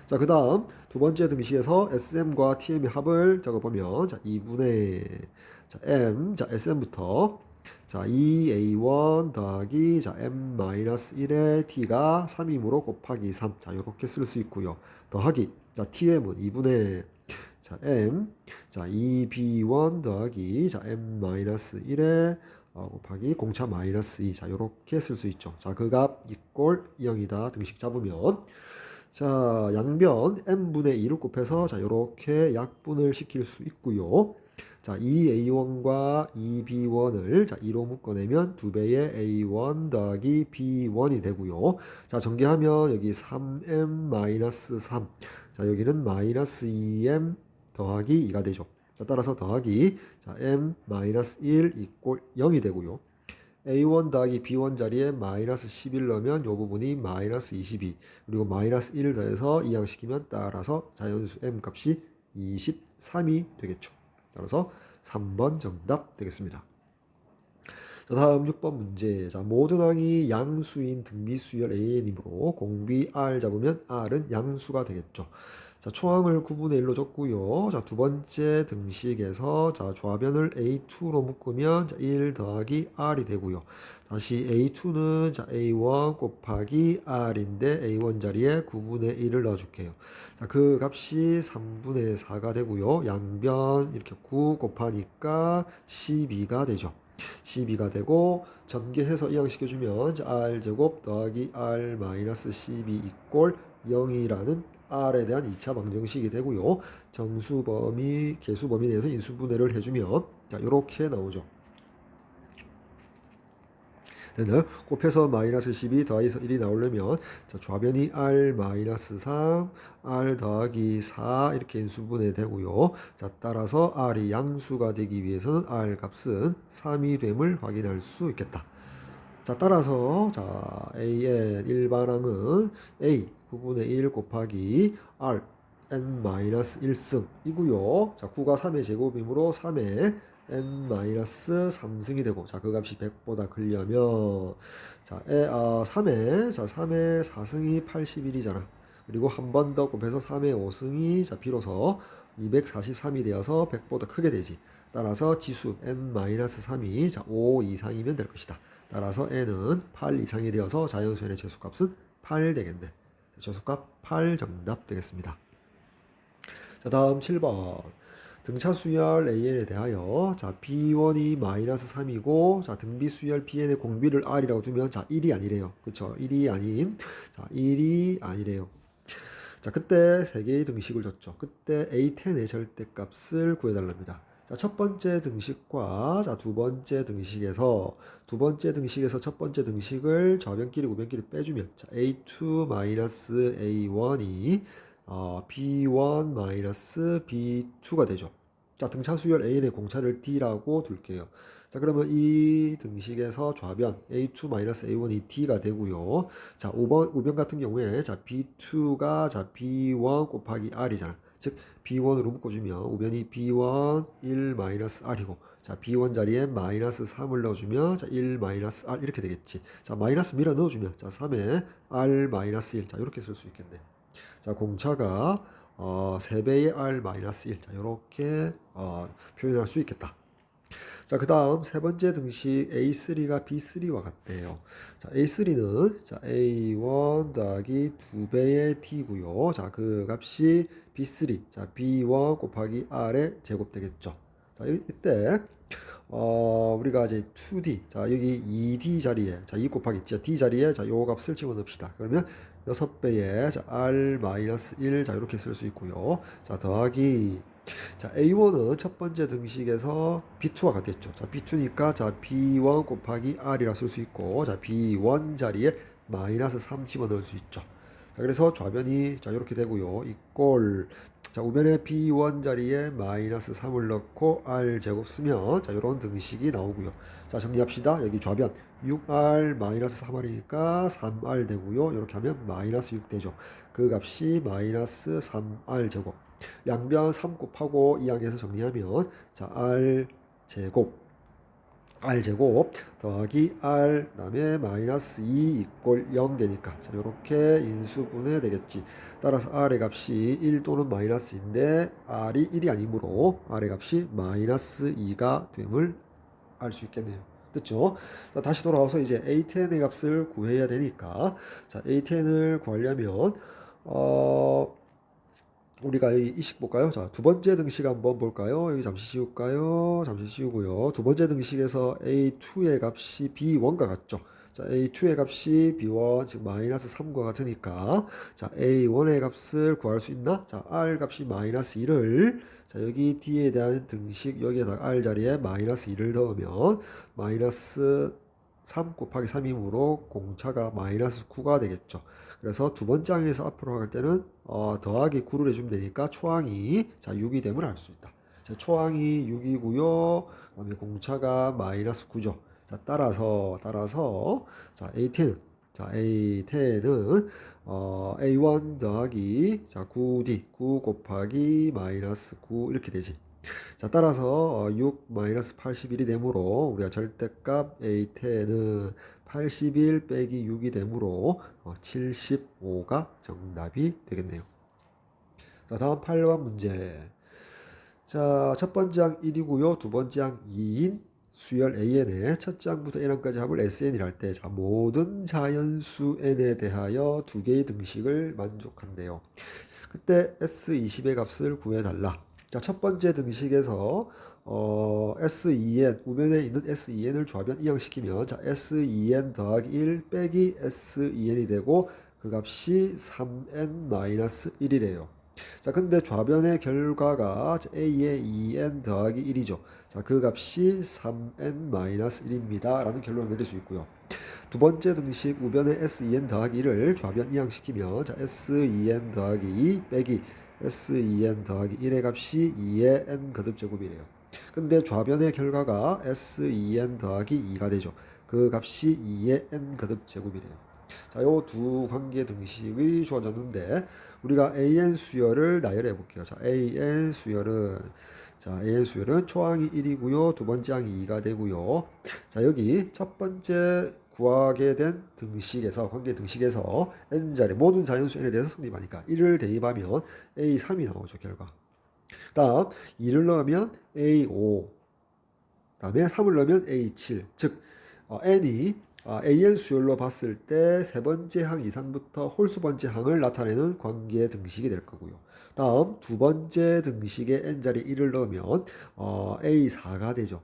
자, 그 다음 두 번째 등식에서 SM과 TM의 합을 적어보면, 자, 2분의, 자, M, 자, SM부터, 자, 2A1 더하기, 자, M-1의 T가 3이므로 곱하기 3. 자, 요렇게 쓸 수 있고요. 더하기, 자, TM은 2분의, 자, M, 자, 2B1 더하기, 자, M-1의 곱하기 공차 마이너스 2. 자, 요렇게 쓸 수 있죠. 자, 그 값 이꼴 0이다 등식 잡으면, 자, 양변 n분의 2를 곱해서, 자, 요렇게 약분을 시킬 수 있고요. 자, 2a1과 2b1을, 자, 2로 묶어내면 2배의 a1 더하기 b1이 되고요. 자, 전개하면 여기 3m-3, 자, 여기는 마이너스 2m 더하기 2가 되죠. 자, 따라서 더하기, 자, m-1 이꼴 0이 되고요. A1 더하기 B1 자리에 마이너스 11 넣으면 이 부분이 마이너스 22, 그리고 마이너스 1 더해서 이항시키면 따라서 자연수 M 값이 23이 되겠죠. 따라서 3번 정답 되겠습니다. 다음 6번 문제. 자, 모든 항이 양수인 등비수열 AN이므로 공비 R 잡으면 R은 양수가 되겠죠. 자, 초항을 9분의 1로 줬고요. 자, 두 번째 등식에서 자, 좌변을 A2로 묶으면 자, 1 더하기 R이 되고요. 다시 A2는 자, A1 곱하기 R인데 A1 자리에 9분의 1을 넣어줄게요. 자, 그 값이 3분의 4가 되고요. 양변 이렇게 9 곱하니까 12가 되죠. 12가 되고 전개해서 이항시켜주면 r제곱 더하기 r 마이너스 12 이꼴 0이라는 r에 대한 2차 방정식이 되고요. 정수 범위, 개수 범위 내에서 인수분해를 해주면 자, 이렇게 나오죠. 되나요? 곱해서 마이너스 12 더해서 1이 나오려면 자, 좌변이 r 마이너스 3, r 더하기 4 이렇게 인수분해 되고요. 자, 따라서 r이 양수가 되기 위해서는 r 값은 3이 됨을 확인할 수 있겠다. 자, 따라서 자, AN 일반항은 A 9분의 1 곱하기 R n-1승 이고요. 자, 9가 3의 제곱이므로 3의 n-3승이 되고 자, 그 값이 100보다 크려면 자, 3의 4승이 81이잖아. 그리고 한 번 더 곱해서 3의 5승이 자, 비로소 243이 되어서 100보다 크게 되지. 따라서 지수 n-3이 자, 5 이상이면 될 것이다. 따라서 n은 8 이상이 되어서 자연수의 최소값은 8 되겠네. 최소값 8 정답 되겠습니다. 자, 다음 7번. 등차 수열 AN에 대하여 자, B1이 마이너스 3이고 자, 등비 수열 BN의 공비를 R이라고 두면 자, 1이 아니래요. 그쵸? 1이 아닌 자, 1이 아니래요. 자, 그때 세 개의 등식을 줬죠. 그때 A10의 절대값을 구해달랍니다. 자, 첫 번째 등식과 자, 두 번째 등식에서 첫 번째 등식을 좌변끼리 우변끼리 빼주면 자, A2-A1이 B1-B2가 되죠. 자, 등차 수열 A의 공차를 D라고 둘게요. 자, 그러면 이 등식에서 좌변 A2-A1이 D가 되고요. 자, 우변 같은 경우에 자, B2가 자, B1 곱하기 R이잖아. 즉 B1으로 묶어주면 우변이 B1 1-R이고 자, B1 자리에 마이너스 3을 넣어주면 자, 1-R 이렇게 되겠지. 자, 마이너스 밀어 넣어주면 자, 3에 R-1 자, 이렇게 쓸 수 있겠네. 자, 공차가 3배의 R-1 자, 이렇게 표현할 수 있겠다. 자, 그 다음 세 번째 등식 A3가 B3와 같대요. 자, A3는 자, A1 더하기 2배의 T고요. 자, 그 값이 B3, 자, B1 곱하기 R의 제곱 되겠죠. 자, 이때 우리가 이제 2D, 자, 여기 2D 자리에, 자, 2 곱하기 D 자리에, 자, 요 값을 집어넣읍시다. 그러면 6배의 자, R-1, 자, 이렇게 쓸 수 있고요. 자, 더하기, 자, A1은 첫 번째 등식에서 B2와 같겠죠. 자, B2니까, 자, B1 곱하기 R이라 쓸 수 있고, 자, B1 자리에 마이너스 3 집어넣을 수 있죠. 자, 그래서 좌변이, 자, 이렇게 되고요. 이꼴, 자, 우변에 B1 자리에 마이너스 3을 넣고 R제곱 쓰면 자, 이런 등식이 나오고요. 자, 정리합시다. 여기 좌변 6R 마이너스 3R이니까 3R 되고요. 이렇게 하면 마이너스 6 되죠. 그 값이 마이너스 3R 제곱. 양변 3 곱하고 이 항에서 정리하면 자, R제곱 더하기 R 그다음에 마이너스 2 이꼴 0 되니까 자, 요렇게 인수분해 되겠지. 따라서 R의 값이 1 또는 마이너스인데 R이 1이 아니므로 R의 값이 마이너스 2가 됨을 알 수 있겠네요. 됐죠? 자, 다시 돌아와서 이제 A10의 값을 구해야 되니까 자, A10을 구하려면 우리가 여기 이식 볼까요? 자, 두 번째 등식 한번 볼까요? 여기 잠시 씌울까요? 잠시 씌우고요. 두 번째 등식에서 A2의 값이 B1과 같죠? 자, A2의 값이 B1, 즉 마이너스 3과 같으니까 자, A1의 값을 구할 수 있나? 자, R 값이 마이너스 1을 자, 여기 D에 대한 등식 여기에다 R 자리에 마이너스 1을 넣으면 마이너스 3 곱하기 3이므로 공차가 마이너스 9가 되겠죠. 그래서 두 번째 항에서 앞으로 갈 때는 더하기 9를 해주면 되니까 초항이 자 6이 됨을 알 수 있다. 자, 초항이 6이고요. 그다음에 공차가 마이너스 9죠. 자, 따라서 자 A10은 A1 더하기 자 9D 9 곱하기 마이너스 9 이렇게 되지. 자, 따라서 6 마이너스 81이 되므로 우리가 절대값 A10은 81 빼기 6이 되므로 75가 정답이 되겠네요. 자, 다음 8번 문제. 자, 첫 번째 항 1이고요. 두 번째 항 2인 수열 AN의 첫째 항부터 n항까지 합을 SN이랄 때, 자, 모든 자연수 n에 대하여 두 개의 등식을 만족한대요. 그때 S20의 값을 구해달라. 자, 첫 번째 등식에서 S2n, 우변에 있는 S2n을 좌변 이항시키면, 자, S2n 더하기 1 빼기 S2n이 되고 그 값이 3n-1이래요. 자, 근데 좌변의 결과가 a의 2n 더하기 1이죠. 자, 그 값이 3n-1입니다. 라는 결론을 내릴 수 있고요. 두 번째 등식 우변의 S2n 더하기 1을 좌변 이항시키면, 자, S2n 더하기 2 빼기 S2n 더하기 1의 값이 2의 n 거듭제곱이래요. 근데 좌변의 결과가 S2n 더하기 2가 되죠. 그 값이 2의 n 거듭제곱이래요. 자, 요 두 관계 등식이 주어졌는데 우리가 AN 수열을 나열해 볼게요. 자, AN 수열은 초항이 1이고요. 두 번째 항이 2가 되고요. 자, 여기 첫 번째 구하게 된 등식에서, 관계 등식에서 n자리 모든 자연수 n에 대해서 성립하니까 1을 대입하면 A3이 나오죠, 결과. 다음 2를 넣으면 A5, 다음에 3을 넣으면 A7. 즉 n이 AN 수열로 봤을 때 세 번째 항 이상부터 홀수 번째 항을 나타내는 관계 등식이 될 거고요. 다음 두 번째 등식에 n자리 1을 넣으면 A4가 되죠.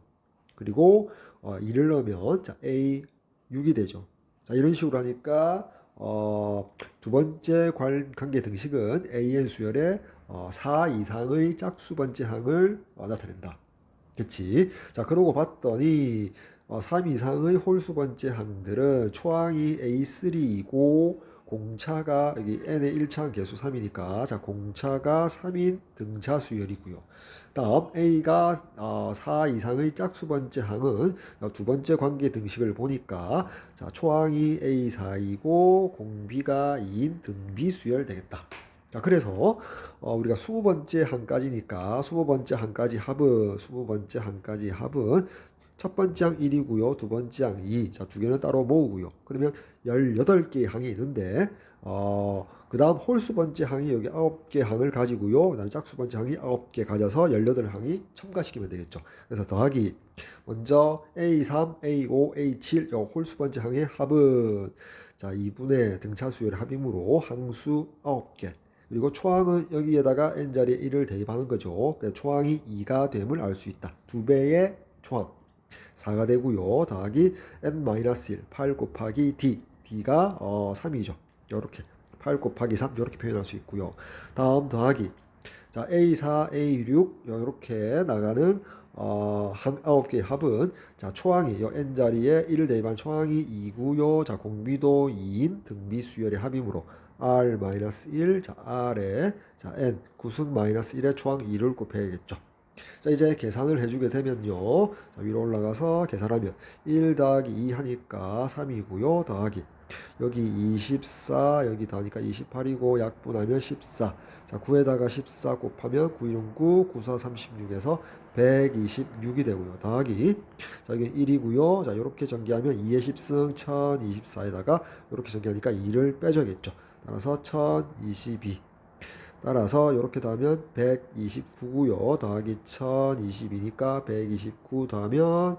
그리고 2를 넣으면 자, A6이 되죠. 자, 이런 식으로 하니까 두 번째 관계 등식은 AN 수열의 4 이상의 짝수 번째 항을 나타낸다. 그치? 자, 그러고 봤더니 3 이상의 홀수 번째 항들은 초항이 A3이고 공차가 여기 n의 1차항 개수 3이니까, 자, 공차가 3인 등차 수열이고요. 다음 A가 4 이상의 짝수 번째 항은 두 번째 관계 등식을 보니까, 자, 초항이 A4이고 공비가 2인 등비 수열 되겠다. 자, 그래서 우리가 20번째 항까지니까 20번째 항까지 합은 첫 번째 항 1이고요. 두 번째 항 2. 자, 두 개는 따로 모으고요. 그러면 18개의 항이 있는데 그 다음 홀수 번째 항이 여기 9개 항을 가지고요. 그 다음에 짝수 번째 항이 9개 가져서 18항이 첨가시키면 되겠죠. 그래서 더하기 먼저 A3, A5, A7 요 홀수 번째 항의 합은, 자, 2분의 등차 수열 합이므로 항수 9개. 그리고 초항은 여기에다가 n자리에 1을 대입하는 거죠. 그래서 초항이 2가 됨을 알 수 있다. 두 배의 초항 4가 되고요. 더하기 n-1 8 곱하기 d, d가 3이죠. 이렇게 8 곱하기 3 이렇게 표현할 수 있고요. 다음 더하기, 자, A4, A6 이렇게 나가는 한 9개의 합은, 자, 초항이 요 n자리에 1을 대입한 초항이 2고요. 자, 공비도 2인 등비 수열의 합이므로 R-1, 자, R에, 자, N, 구승 -1에 초항 2를 곱해야겠죠. 자, 이제 계산을 해주게 되면요. 자, 위로 올라가서 계산하면 1 더하기 2 하니까 3이고요. 더하기 여기 24, 여기 더하니까 28이고 약분하면 14. 자, 9에다가 14 곱하면 9, 1, 9, 9, 4, 36에서 126이 되고요. 더하기, 자, 여기 1이고요. 자, 이렇게 전개하면 2의 10승 1024에다가 이렇게 전개하니까 2를 빼줘야겠죠. 따라서 1022. 따라서 이렇게 더하면 129고요. 더하기 1022니까 129 더하면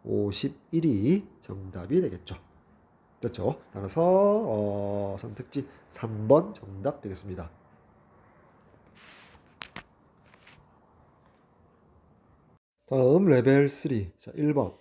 1151이 정답이 되겠죠. 됐죠? 따라서 선택지 3번 정답 되겠습니다. 다음 레벨 3. 자, 1번.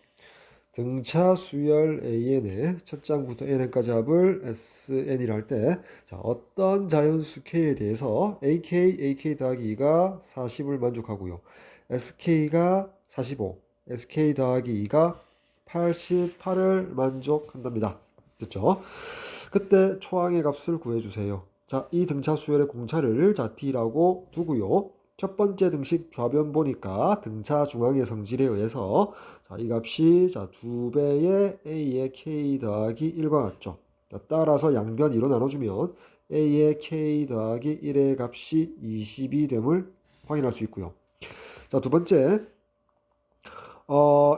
등차 수열 AN의 첫 장부터 n까지 합을 SN이라 할 때, 자, 어떤 자연수 K에 대해서 AK 더하기 2가 40을 만족하고요. SK가 45, SK 더하기 2가 88을 만족한답니다. 됐죠? 그때 초항의 값을 구해주세요. 자, 이 등차 수열의 공차를 자, D라고 두고요. 첫 번째 등식 좌변 보니까 등차 중앙의 성질에 의해서, 자, 이 값이, 자, 2배의 A의 K 더하기 1과 같죠. 자, 따라서 양변 2로 나눠주면 A의 K 더하기 1의 값이 20이 됨을 확인할 수 있고요. 자, 두 번째,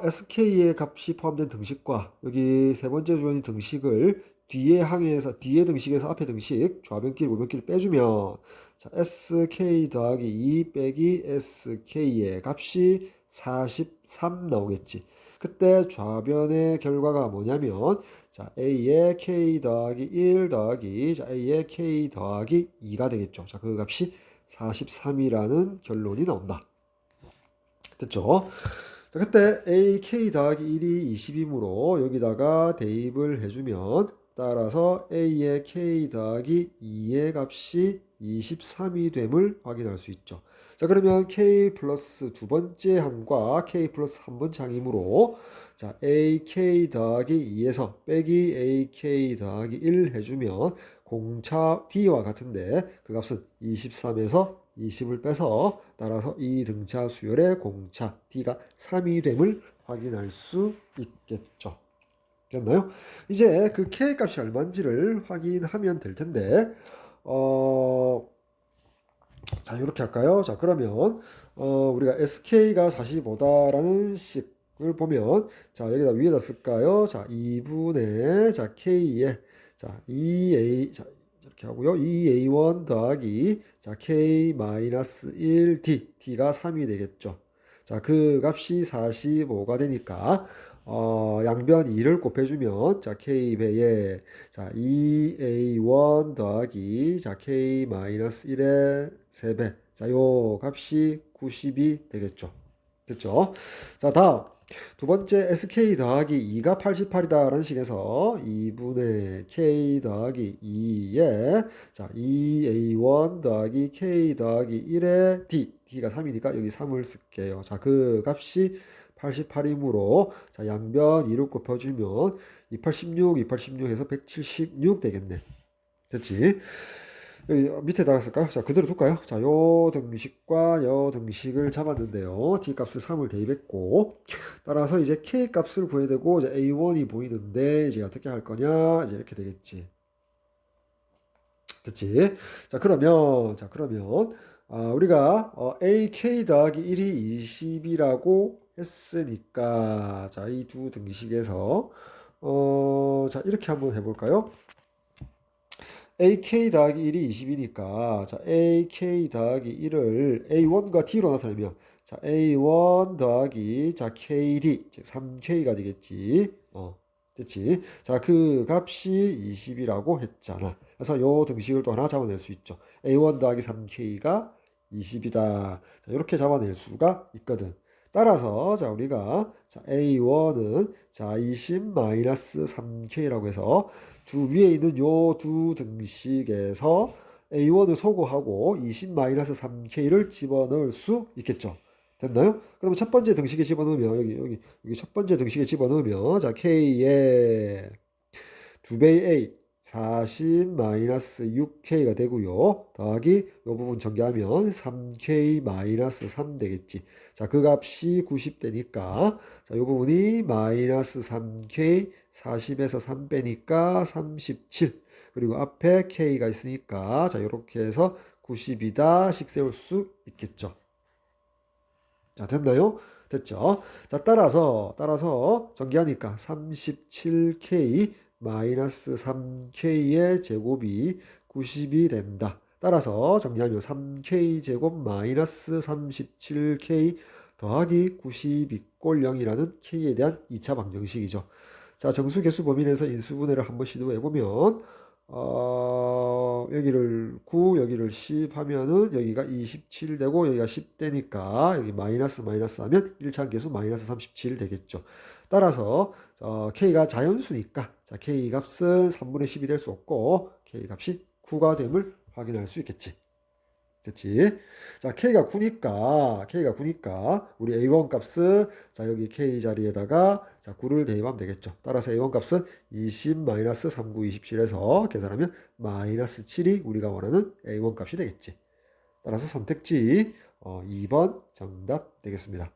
sk의 값이 포함된 등식과 여기 세 번째 주어진 등식을 뒤에 항에서 뒤에 등식에서 앞에 등식 좌변길 우변길 빼주면 자, sk 더하기 2 빼기 sk의 값이 43 나오겠지. 그때 좌변의 결과가 뭐냐면 자, a의 k 더하기 1 더하기 자, a의 k 더하기 2가 되겠죠. 자, 그 값이 43이라는 결론이 나온다. 됐죠? 자, 그때 AK 더하기 1이 20이므로 여기다가 대입을 해주면 따라서 A의 K 더하기 2의 값이 23이 됨을 확인할 수 있죠. 자, 그러면 K 플러스 두 번째 항과 K 플러스 한 번째 항이므로 자, AK 더하기 2에서 빼기 AK 더하기 1 해주면 공차 D와 같은데 그 값은 23에서 20을 빼서 따라서 이 등차 수열의 공차 D가 3이 됨을 확인할 수 있겠죠. 됐나요? 이제 그 K 값이 얼마인지를 확인하면 될 텐데 자, 이렇게 할까요? 자, 그러면 우리가 SK가 45다라는 식을 보면 자, 여기다 위에다 쓸까요? 자, 2분의 자, K에 자, 2A 자, 이렇게 하고요. 2A1 더하기 자, K-1D D가 3이 되겠죠. 자, 그 값이 45가 되니까 양변 2를 곱해주면 자, K배에 자, 2A1 더하기 자, K-1의 3배. 자, 요 값이 90이 되겠죠. 됐죠? 자, 다음. 두 번째 SK 더하기 2가 88이다라는 식에서 2분의 K 더하기 2에 자, 2A1 더하기 K 더하기 1의 D. D가 3이니까 여기 3을 쓸게요. 자, 그 값이 88이므로 자, 양변 2를 곱해주면 286, 286 해서 176 되겠네. 됐지? 여기 밑에다가 쓸까요? 자, 그대로 둘까요? 자, 요 등식과 요 등식을 잡았는데요. D 값을 3을 대입했고, 따라서 이제 K 값을 구해야 되고, 이제 A1이 보이는데, 이제 어떻게 할 거냐? 이제 이렇게 되겠지. 됐지? 자, 그러면, 우리가, AK 더하기 1이 20이라고 했으니까, 자, 이 두 등식에서, 자, 이렇게 한번 해볼까요? AK 더하기 1이 20이니까 자, AK 더하기 1을 A1과 D로 나타내면 자, A1 더하기 자, KD 즉 3K가 되겠지. 됐지. 자, 그 값이 20이라고 했잖아. 그래서 요 등식을 또 하나 잡아낼 수 있죠. A1 더하기 3K가 20이다. 자, 이렇게 잡아낼 수가 있거든. 따라서 자, 우리가 자, A1은 자, 20-3K라고 해서 주 위에 있는 요 두 등식에서 A1을 소거하고 20-3K를 집어넣을 수 있겠죠. 됐나요? 그러면 첫 번째 등식에 집어넣으면 여기 첫 번째 등식에 집어넣으면 자, K에 2배의 A 40-6K가 되고요. 더하기 요 부분 전개하면 3K-3 되겠지. 자, 그 값이 90되니까 자, 요 부분이 마이너스 3K 40에서 3 빼니까 37. 그리고 앞에 K가 있으니까 자, 요렇게 해서 90이다 식 세울 수 있겠죠. 자, 됐나요? 됐죠? 자, 따라서 전개하니까 37K 마이너스 3K의 제곱이 90이 된다. 따라서 정리하면 3K 제곱 마이너스 37K 더하기 92꼴 0이라는 K에 대한 2차 방정식이죠. 자, 정수 개수 범위내에서 인수분해를 한번 시도해보면 여기를 9, 여기를 10 하면은 여기가 27 되고 여기가 10 되니까 여기 마이너스 하면 1차계수 마이너스 37 되겠죠. 따라서 K가 자연수니까 자, K 값은 3분의 10이 될 수 없고 K 값이 9가 됨을 확인할 수 있겠지. 됐지? 자, K가 9니까 우리 A1 값은 자, 여기 K 자리에다가 자, 9를 대입하면 되겠죠. 따라서 A1 값은 20-39, 27에서 계산하면 마이너스 7이 우리가 원하는 A1 값이 되겠지. 따라서 선택지 2번 정답 되겠습니다.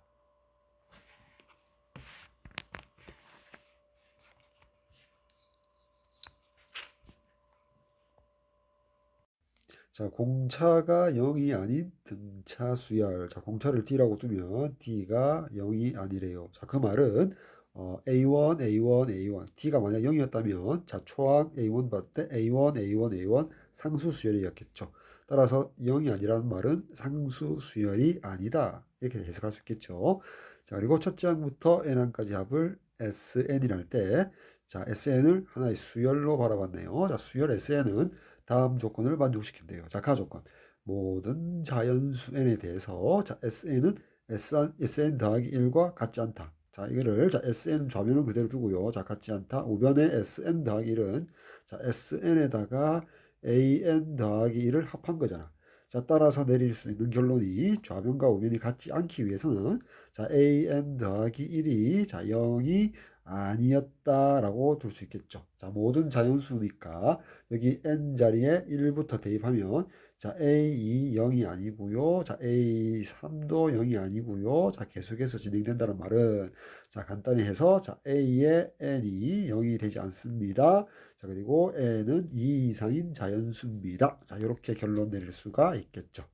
자, 공차가 0이 아닌 등차 수열. 자, 공차를 D라고 두면 D가 0이 아니래요. 자, 그 말은 A1, A1, A1. D가 만약 0이었다면 자, 초항 A1 봤을 때 A1, A1, A1 상수 수열이었겠죠. 따라서 0이 아니라는 말은 상수 수열이 아니다. 이렇게 해석할 수 있겠죠. 자, 그리고 첫째 항부터 N항까지 합을 SN이랄 때 자, SN을 하나의 수열로 바라봤네요. 자, 수열 SN은 다음 조건을 만족시킨대요. 자, 가 조건. 모든 자연수 n에 대해서 자, sn은 sn 더하기 1과 같지 않다. 자, 이거를 자, sn 좌변은 그대로 두고요. 자, 같지 않다. 우변에 sn 더하기 1은 자, sn에다가 an 더하기 1을 합한 거잖아. 자, 따라서 내릴 수 있는 결론이 좌변과 우변이 같지 않기 위해서는 자, an 더하기 1이 자, 0이 아니었다라고 둘 수 있겠죠. 자, 모든 자연수니까 여기 n 자리에 1부터 대입하면 자, A2 0이 아니고요. 자, A3도 0이 아니고요. 자, 계속해서 진행된다는 말은 자, 간단히 해서 자, A의 n이 0이 되지 않습니다. 자, 그리고 n은 2 이상인 자연수입니다. 자, 이렇게 결론 내릴 수가 있겠죠.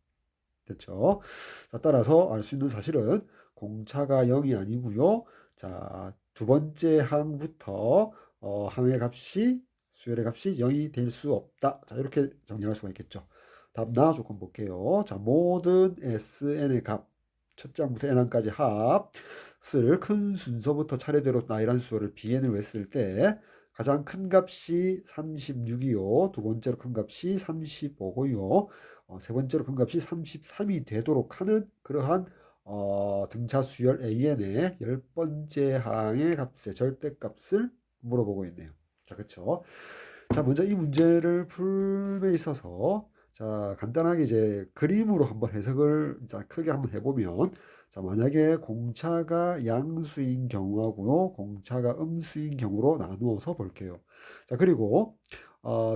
됐죠? 자, 따라서 알 수 있는 사실은 공차가 0이 아니고요. 자, 두 번째 항부터 항의 값이 수열의 값이 0이 될 수 없다. 자, 이렇게 정리할 수가 있겠죠. 다음 나 조건 볼게요. 자, 모든 SN의 값, 첫째 항부터 N항까지 합을 큰 순서부터 차례대로 나이란 수열을 BN으로 했을 때 가장 큰 값이 36이요. 두 번째로 큰 값이 35고요. 세 번째로 큰 값이 33이 되도록 하는 그러한 등차 수열 AN의 열 번째 항의 값의 절대값을 물어보고 있네요. 자, 그쵸? 자, 먼저 이 문제를 풀에 있어서 자, 간단하게 이제 그림으로 한번 해석을 자, 크게 한번 해보면 자, 만약에 공차가 양수인 경우하고요, 공차가 음수인 경우로 나누어서 볼게요. 자, 그리고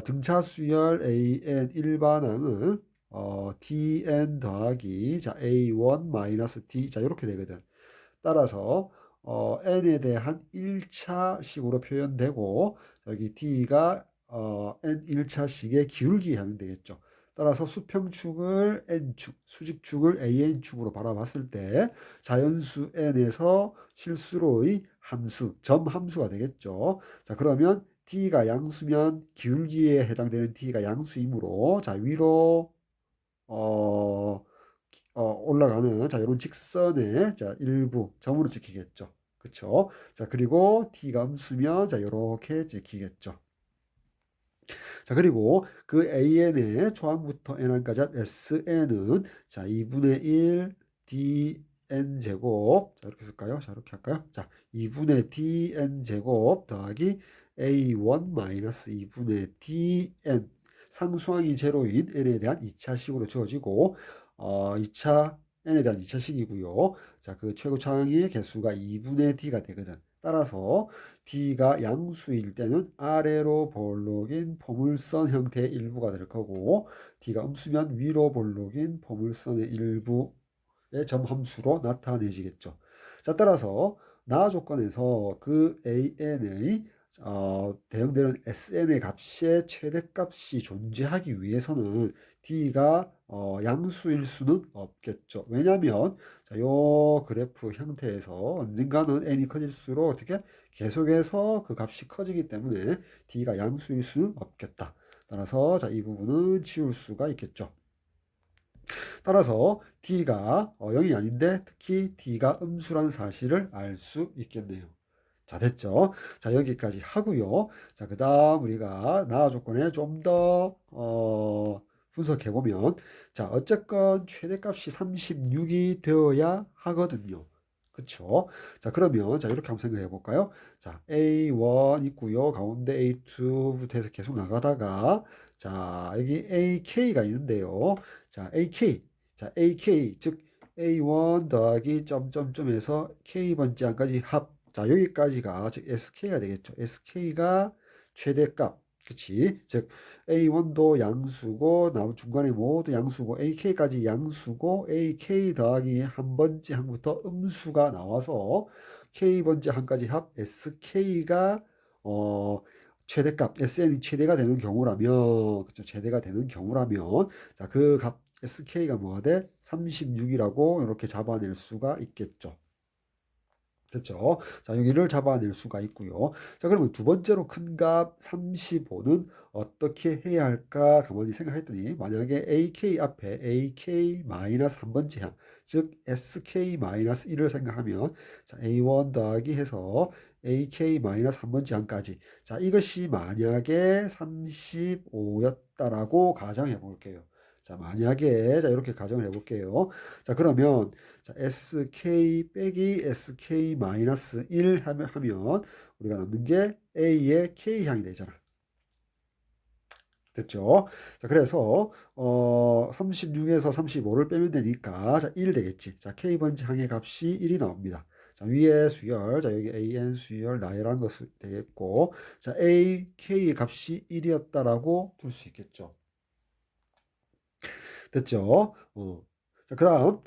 등차 수열 AN 일반항은 dn 더하기 자, A1 마이너스 D 자, 이렇게 되거든. 따라서 n에 대한 1차식으로 표현되고 여기 d가 n 1차식의 기울기에 해당되겠죠. 따라서 수평축을 n축, 수직축을 an축으로 바라봤을 때 자연수 n에서 실수로의 함수, 점 함수가 되겠죠. 자, 그러면 d가 양수면 기울기에 해당되는 d가 양수이므로 자, 위로 어, 올라가는 자 이런 직선의 자 일부 점으로 찍히겠죠. 그쵸? 자, 그리고 t가 음수면 자 이렇게 찍히겠죠. 자, 그리고 그 an의 초항부터 n항까지 합 sn은 자 2분의 1 dn 제곱 자 이렇게 쓸까요? 자 이렇게 할까요? 자 2분의 dn 제곱 더하기 a1 마이너스 2분의 dn 상수항이 제로인 n에 대한 2차식으로 주어지고 2차 n에 대한 2차식이고요. 자, 그 최고 차항의 개수가 2분의 d가 되거든. 따라서 d가 양수일 때는 아래로 볼록인 포물선 형태의 일부가 될 거고 d가 음수면 위로 볼록인 포물선의 일부의 점함수로 나타내지겠죠. 자, 따라서 나 조건에서 그 an의 대응되는 sn의 값의 최대값이 존재하기 위해서는 d가 양수일 수는 없겠죠. 왜냐하면 자, 요 그래프 형태에서 언젠가는 n이 커질수록 어떻게 계속해서 그 값이 커지기 때문에 d가 양수일 수는 없겠다. 따라서 자, 이 부분은 지울 수가 있겠죠. 따라서 d가 0이 아닌데 특히 d가 음수라는 사실을 알 수 있겠네요. 자, 됐죠? 자, 여기까지 하고요. 자, 그 다음 우리가 나 조건에 좀 더 분석해 보면 자, 어쨌건 최대값이 36이 되어야 하거든요. 그쵸? 자, 그러면 자, 이렇게 한번 생각해 볼까요? 자, A1 있고요. 가운데 A2부터 해서 계속 나가다가 자, 여기 AK가 있는데요. 자, AK. 자, AK 즉 A1 더하기 점점점에서 K번째 항까지 합. 자, 여기까지가 즉 SK가 되겠죠. SK가 최대값. 그치? 즉 A1도 양수고 나머지 중간에 모두 양수고 AK까지 양수고 AK 더하기 한 번째 항부터 음수가 나와서 K번째 항까지 합 SK가 최대값 SN이 최대가 되는 경우라면, 그쵸? 최대가 되는 경우라면, 자, 그 값 SK가 뭐가 돼? 36이라고 이렇게 잡아낼 수가 있겠죠. 됐죠? 자, 여기를 잡아낼 수가 있고요. 자, 그러면 두 번째로 큰 값 35는 어떻게 해야 할까? 가만히 생각했더니 만약에 AK 앞에 AK 마이너스 한 번째 항, 즉 SK 마이너스 1을 생각하면 자, A1 더하기 해서 AK 마이너스 한 번째 항까지. 자, 이것이 만약에 35였다라고 가정해 볼게요. 자, 만약에 자, 이렇게 가정을 해 볼게요. 자, 그러면 자, SK 빼기 SK 마이너스 1 하면 우리가 남는 게 A의 K향이 되잖아. 됐죠? 자, 그래서 36에서 35를 빼면 되니까 자, 1 되겠지. 자, K번째 항의 값이 1이 나옵니다. 자, 위에 수열, 자, 여기 AN 수열 나열한 것이 되겠고, 자, A, K의 값이 1이었다라고 둘 수 있겠죠. 됐죠? 자, 그다음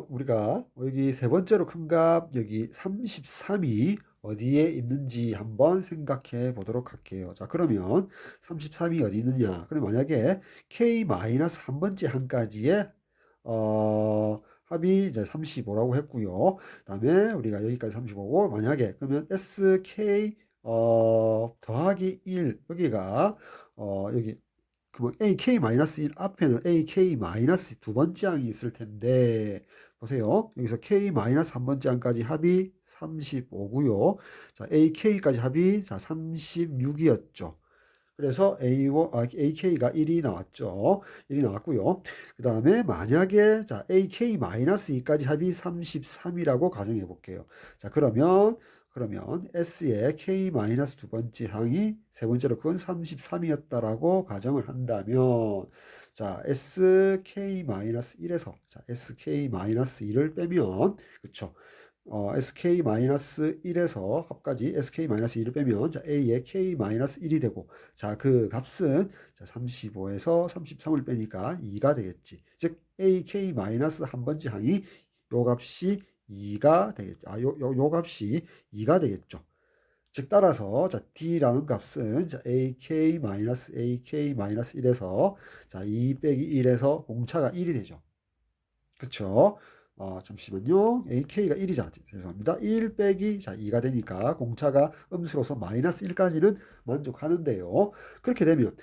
우리가 여기 세 번째로 큰 값 여기 33이 어디에 있는지 한번 생각해 보도록 할게요. 자, 그러면 33이 어디 있느냐? 그럼 만약에 k 마이너스 한 번째 한까지의 합이 이제 35라고 했고요. 그다음에 우리가 여기까지 35고 만약에 그러면 sk 더하기 1 여기가 여기 그뭐 AK-1 앞에는 AK- 두 번째 항이 있을 텐데 보세요. 여기서 K-한 번째 항까지 합이 35고요. 자, AK까지 합이 자 36이었죠. 그래서 AK가 1이 나왔죠. 1이 나왔고요. 그 다음에 만약에 자 AK-2까지 합이 33이라고 가정해 볼게요. 자, 그러면 S의 K-두 번째 항이 세 번째로 그건 33이었다라고 가정을 한다면 자 SK-1에서 자 SK-1을 빼면 그쵸 SK-1에서 합까지 SK-1을 빼면 자 A의 K-1이 되고 자 그 값은 자 35에서 33을 빼니까 2가 되겠지. 즉 AK-한 번째 항이 요 값이 2가 되겠죠. 요 값이 2가 되겠죠. 즉 따라서 자 D라는 값은 자 AK-1에서 자 2 빼기 1에서 공차가 1이 되죠. 그쵸? 잠시만요. AK가 1이잖아. 죄송합니다. 1 빼기 자 2가 되니까 공차가 음수로서 마이너스 1까지는 만족하는데요. 그렇게 되면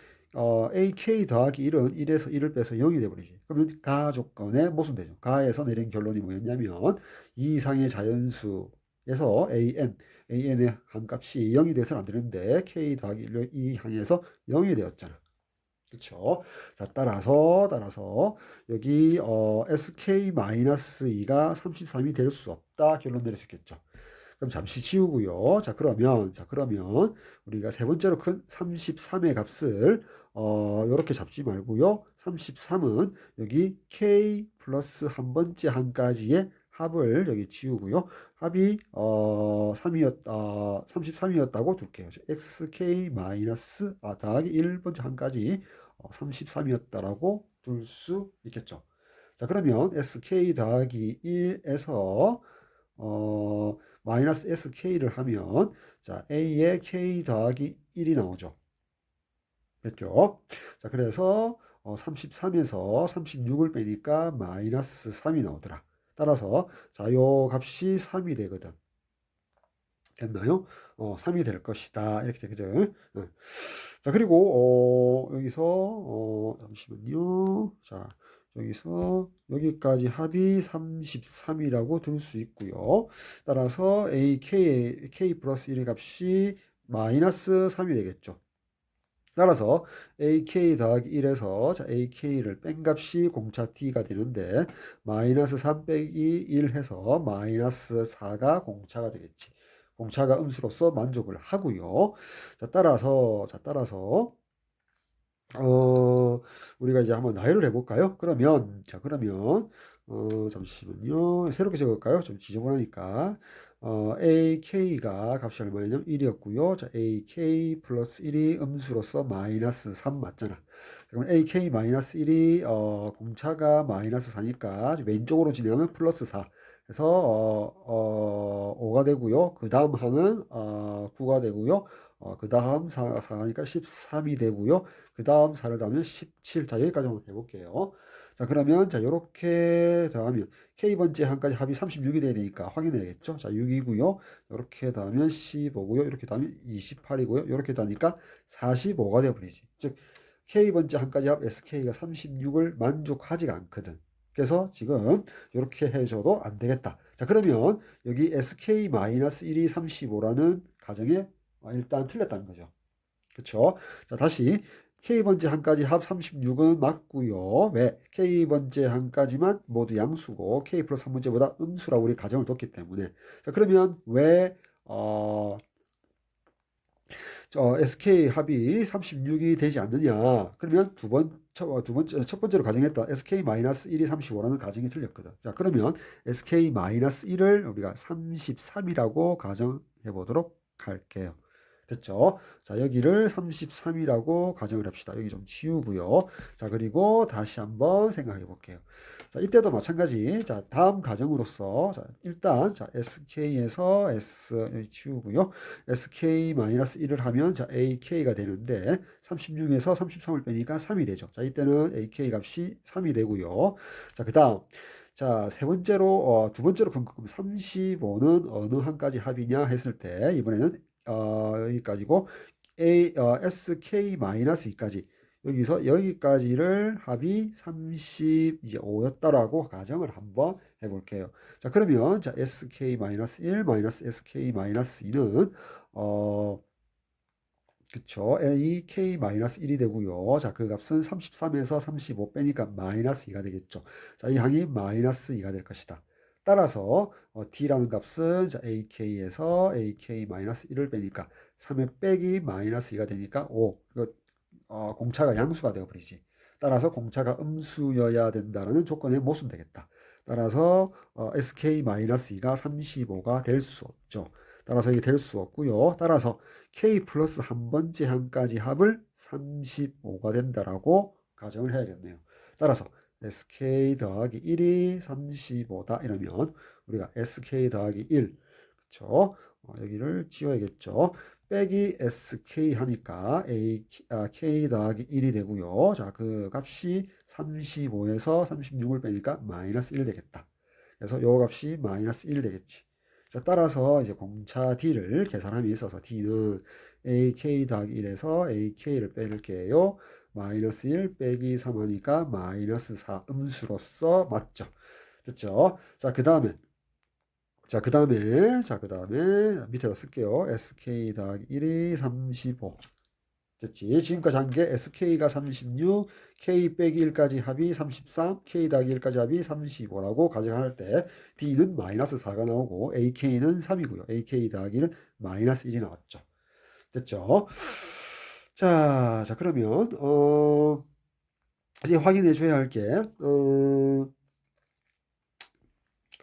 AK 더하기 1은 1에서 1을 빼서 0이 되버리지. 그러면 가 조건에 모순되죠. 가에서 내린 결론이 뭐였냐면 이 이상의 자연수에서 AN의 한값이 0이 돼서는 안 되는데 K 더하기 1로 이 항에서 0이 되었잖아. 그쵸? 자, 따라서 여기 SK-2가 33이 될 수 없다 결론 내릴 수 있겠죠. 그럼 잠시 지우고요. 자, 그러면 우리가 세 번째로 큰 33의 값을 요렇게 잡지 말고요. 33은 여기 K 플러스 한 번째 한까지의 합을 여기 지우고요. 합이 33이었다고 둘게요. XK 마이너스 더하기 1번째 한까지 33이었다라고 둘 수 있겠죠. 자, 그러면 SK 더하기 1에서 마이너스 SK를 하면 자 A의 K 더하기 1이 나오죠. 됐죠? 자, 그래서 33에서 36을 빼니까 마이너스 3이 나오더라. 따라서 자, 요 값이 3이 되거든. 됐나요? 3이 될 것이다. 이렇게 되죠. 자, 그리고 여기서 잠시만요. 자, 여기서 여기까지 합이 33이라고 들 수 있고요. 따라서 K 플러스 1의 값이 마이너스 3이 되겠죠. 따라서 AK 더하기 1에서 자, AK를 뺀 값이 공차 T가 되는데 마이너스 3 빼기 1 해서 마이너스 4가 공차가 되겠지. 공차가 음수로서 만족을 하고요. 자, 따라서 우리가 이제 한번 나열을 해볼까요? 그러면 잠시만요. 새롭게 적을까요? 좀 지저분하니까. AK가 값이 얼마냐면 1이었고요. 자, AK 플러스 1이 음수로서 마이너스 3 맞잖아. 그럼 AK 마이너스 1이 공차가 마이너스 4니까 왼쪽으로 진행하면 플러스 4. 그래서 5가 되고요. 그 다음 항은 9가 되고요. 그 다음 4하니까 13이 되고요. 그 다음 4를 더하면 17. 자, 여기까지 한번 해볼게요. 자, 그러면 자, 요렇게 더하면 K번째 항까지 합이 36이 돼야 되니까 확인해야겠죠. 자, 6이고요. 요렇게 더하면 15고요. 이렇게 더하면 28이고요. 요렇게 더하니까 45가 되어버리지. 즉, K번째 항까지 합 SK가 36을 만족하지가 않거든. 그래서 지금 이렇게 해줘도 안 되겠다. 자, 그러면 여기 SK-1이 35라는 가정에 일단 틀렸다는 거죠. 그렇죠? 자, 다시 K번째 항까지 합 36은 맞고요. 왜? K번째 항까지만 모두 양수고 K 플러스 3번째보다 음수라고 우리 가정을 뒀기 때문에. 자, 그러면 왜 SK 합이 36이 되지 않느냐? 그러면 첫 번째로 가정했던 SK-1이 35라는 가정이 틀렸거든. 자, 그러면 SK-1을 우리가 33이라고 가정해 보도록 할게요. 됐죠? 자, 여기를 33이라고 가정을 합시다. 여기 좀 지우고요. 자, 그리고 다시 한번 생각해 볼게요. 자, 이때도 마찬가지. 자, 다음 가정으로서 자, 일단 자, SK에서 S 지우고요. SK-1을 하면 자, AK가 되는데 36에서 33을 빼니까 3이 되죠. 자, 이때는 AK 값이 3이 되고요. 자, 그다음 자, 두 번째로 궁금한 35는 어느 한까지 합이냐 했을 때 이번에는 여기까지고 SK-2까지 여기서 여기까지를 합이 35였다라고 가정을 한번 해볼게요. 자, 그러면 자, SK-1 SK-2는 그쵸. AK-1이 되고요. 자, 그 값은 33에서 35 빼니까 마이너스 2가 되겠죠. 자, 이 항이 마이너스 2가 될 것이다. 따라서 D라는 값은 자, AK에서 AK-1을 빼니까 3의 빼기 마이너스 2가 되니까 5. 이거 공차가 양수가 되어버리지. 따라서 공차가 음수여야 된다는 조건에 못 쓴 되겠다. 따라서 SK-2가 35가 될 수 없죠. 따라서 이게 될 수 없고요. 따라서 K 플러스 한 번째 항까지 합을 35가 된다라고 가정을 해야겠네요. 따라서 SK 더하기 1이 35다 이러면 우리가 SK 더하기 1 그쵸? 여기를 지워야겠죠. 빼기 SK 하니까 K 더하기 1이 되고요. 자, 그 값이 35에서 36을 빼니까 마이너스 1 되겠다. 그래서 요 값이 마이너스 1 되겠지. 자, 따라서 이제 공차 D를 계산함에 있어서 D는 AK 더하기 1에서 AK를 빼낼게요. 마이너스 1 빼기 3 하니까 마이너스 4 음수로서 맞죠. 됐죠? 그 다음에 밑에다 쓸게요. SK 더하기 1이 35. 됐지? 지금까지 한 게 SK가 36, K 빼기 1까지 합이 33, K 더하기 1까지 합이 35라고 가정할 때 D는 마이너스 4가 나오고 AK는 3이고요. AK 더하기는 마이너스 1이 나왔죠. 됐죠? 자 그러면 이제 확인해 줘야 할 게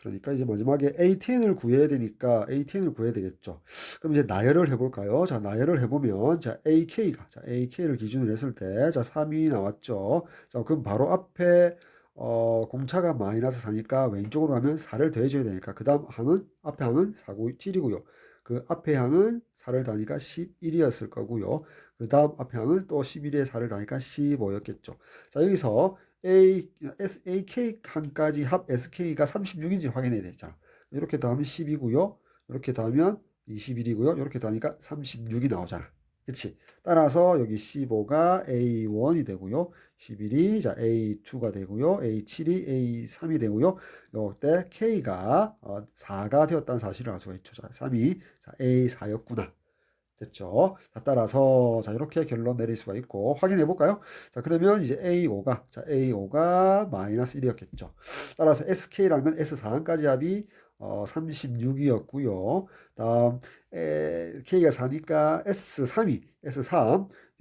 그러니까 이제 마지막에 A10을 구해야 되니까 A10을 구해야 되겠죠. 그럼 이제 나열을 해볼까요? 자, 나열을 해보면 자, AK를 기준으로 했을 때 자, 3이 나왔죠. 자, 그럼 바로 앞에 공차가 마이너스 4니까 왼쪽으로 가면 4를 더해줘야 되니까 그 다음 항은 앞에 항은 7이고요. 그 앞에 항은 4를 더하니까 11이었을 거고요. 그 다음 앞에 항은 또 11에 4를 더하니까 15였겠죠. 자, 여기서 AK 칸까지 합 SK가 36인지 확인해야 되잖아. 이렇게 더하면 10이고요. 이렇게 더하면 21이고요. 이렇게 더하니까 36이 나오잖아. 그치? 따라서 여기 15가 A1이 되고요. 11이 자 A2가 되고요. A7이 A3이 되고요. 요때 K가 4가 되었다는 사실을 알 수가 있죠. 자, 3이 자 A4였구나. 됐죠? 자, 따라서 자 이렇게 결론 내릴 수가 있고 확인해 볼까요? 자, 그러면 이제 A5가 마이너스 1이었겠죠. 따라서 SK라는 건 S4항까지 합이 36이었고요. 다음 K가 4니까 S3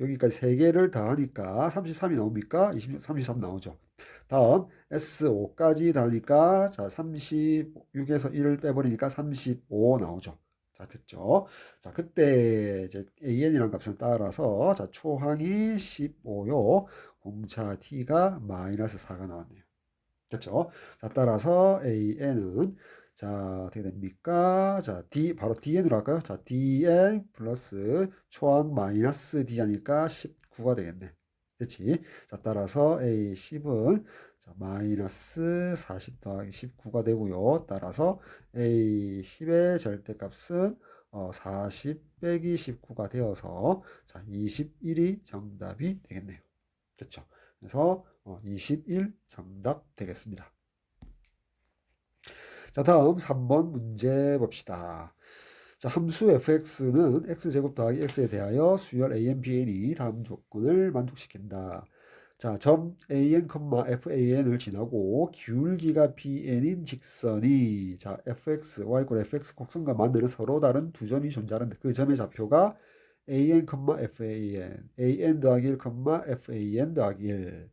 여기까지 3개를 더하니까 33이 나옵니까? 33 나오죠. 다음 S5까지 더하니까 자 36에서 1을 빼버리니까 35 나오죠. 자, 됐죠? 자, 그때 이제 AN이라는 값을 따라서 자, 초항이 15요. 공차 T가 마이너스 4가 나왔네요. 됐죠? 자, 따라서 AN은 자, 어떻게 됩니까? 자, 바로 dn으로 할까요? 자, dn 플러스 초항 마이너스 d 하니까 19가 되겠네. 그치? 자, 따라서 a 10은 자, 마이너스 40 더하기 19가 되고요. 따라서 a 10의 절대값은 40 빼기 19가 되어서 자, 21이 정답이 되겠네요. 그렇죠? 그래서 21 정답 되겠습니다. 자, 다음 3번 문제 봅시다. 자, 함수 fx는 x제곱 더하기 x에 대하여 수열 a n, b n이 다음 조건을 만족시킨다. 자, 점 an, fan을 지나고 기울기가 bn인 직선이 자, fx, y = fx 곡선과 만드는 서로 다른 두 점이 존재하는데 그 점의 좌표가 an, fan, an 더하기 1, fan 더하기 1.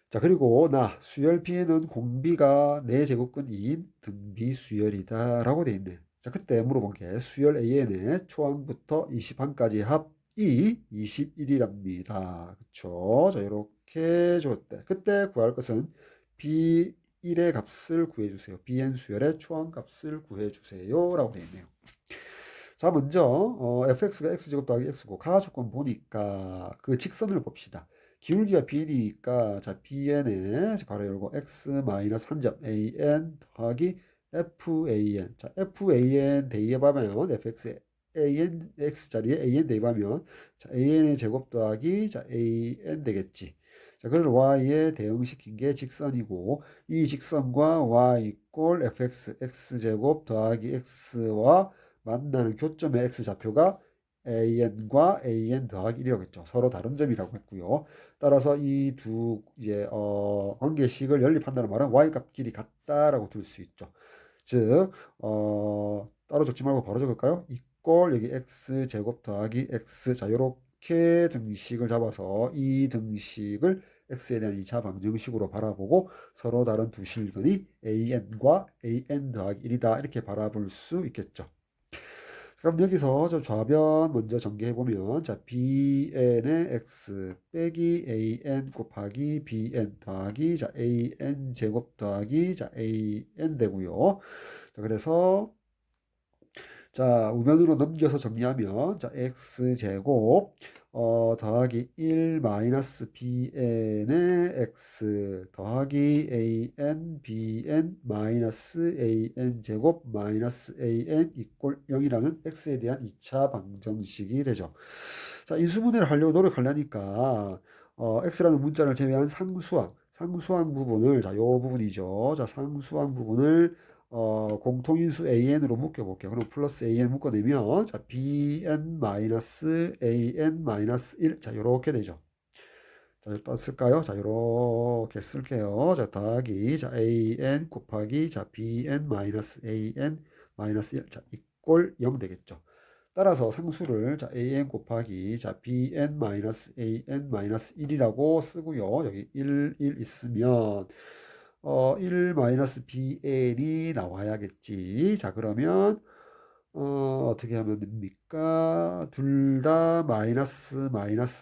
자, 그리고 수열 B에는 공비가 4제곱근인 등비 수열이다 라고 돼 있네. 자, 그때 물어본 게 수열 AN의 초항부터 20항까지 합이 21이랍니다. 그쵸? 자, 이렇게 줬대. 그때 구할 것은 B1의 값을 구해주세요. BN 수열의 초항 값을 구해주세요 라고 돼 있네요. 자, 먼저 fx가 x제곱 더하기 x고 가조건 보니까 그 직선을 봅시다. 기울기가 b니까 자 bn에 가로 열고 x 마이너스 한 점 an 더하기 fan. 자 fan 대입하면 fx an x 자리에 an 대입하면 자 an의 제곱 더하기 자 an 되겠지. 자 그걸 y에 대응시킨 게 직선이고 이 직선과 y 꼴 fx x제곱 더하기 x와 만나는 교점의 x좌표가 an과 an 더하기 1이었겠죠. 서로 다른 점이라고 했고요. 따라서 이 두 이제 관계식을 연립한다는 말은 y 값끼리 같다라고 들 수 있죠. 즉 따로 적지 말고 바로 적을까요? 이꼴 여기 x 제곱 더하기 x 자 요렇게 등식을 잡아서 이 등식을 x에 대한 2차 방정식으로 바라보고 서로 다른 두 실근이 an과 an 더하기 1이다 이렇게 바라볼 수 있겠죠. 그럼 여기서 저 좌변 먼저 전개해보면 자 bn의 x 빼기 an 곱하기 bn 더하기 자 an 제곱 더하기 자 an 되고요. 자 그래서 자 우변으로 넘겨서 정리하면 자 x제곱 더하기 1 마이너스 bn의 x 더하기 an bn 마이너스 an 제곱 마이너스 an 이꼴 0이라는 x에 대한 2차 방정식이 되죠. 자 인수분해를 하려고 노력하려니까 x라는 문자를 제외한 상수항 부분을 자 요 부분이죠. 자 상수항 부분을 공통인수 an으로 묶여볼게요. 그럼 플러스 an 묶어내면 자 bn 마이너스 an 마이너스 1. 자 요렇게 되죠. 자 쓸까요? 자 요렇게 쓸게요. 자 더하기 자 an 곱하기 자 bn 마이너스 an 마이너스 1. 자 이꼴 0 되겠죠. 따라서 상수를 자 an 곱하기 자 bn 마이너스 an 마이너스 1이라고 쓰고요. 여기 1 있으면 1 마이너스 bn이 나와야겠지. 자 그러면 어떻게 하면 됩니까? 둘 다 마이너스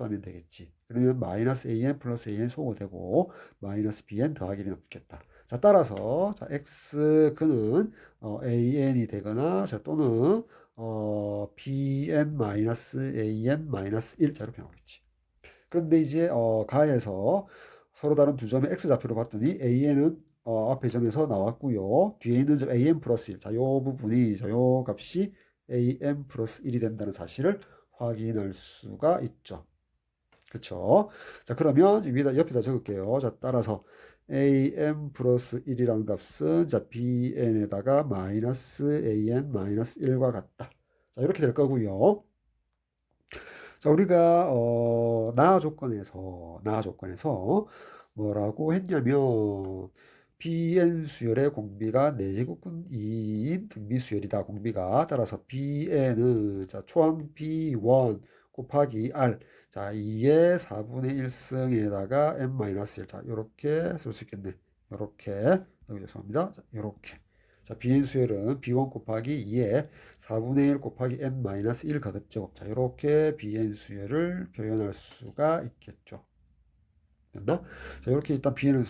하면 되겠지. 그러면 마이너스 an 플러스 an 소거되고 마이너스 bn 더하기 1이 남겠다. 자 따라서 자 x 그는 an이 되거나 자 또는 bn 마이너스 an 마이너스 1. 자 이렇게 나오겠지. 그런데 이제 가에서 서로 다른 두 점의 x좌표로 봤더니 an은 앞에 점에서 나왔고요. 뒤에 있는 점 an 플러스 1. 자, 요 부분이 요 값이 an 플러스 1이 된다는 사실을 확인할 수가 있죠. 그쵸? 자, 그러면 위에다 옆에다 적을게요. 자, 따라서 an 플러스 1이라는 값은 자, bn에다가 마이너스 an 마이너스 1과 같다. 자, 이렇게 될 거고요. 자, 우리가 나아 조건에서 뭐라고 했냐면 bn 수열의 공비가 4제곱근인 등비 수열이다. 공비가 따라서 bn은 자 초항 b1 곱하기 r 자 2의 4분의 1승에다가 n-1 자 요렇게 쓸 수 있겠네. 요렇게 여기 죄송합니다. 자, 요렇게 자, bn 수열은 b1 곱하기 2에 4분의 1 곱하기 n-1 가급제곱. 자, 이렇게 bn 수열을 표현할 수가 있겠죠. 됐나? 자, 이렇게 일단 bn을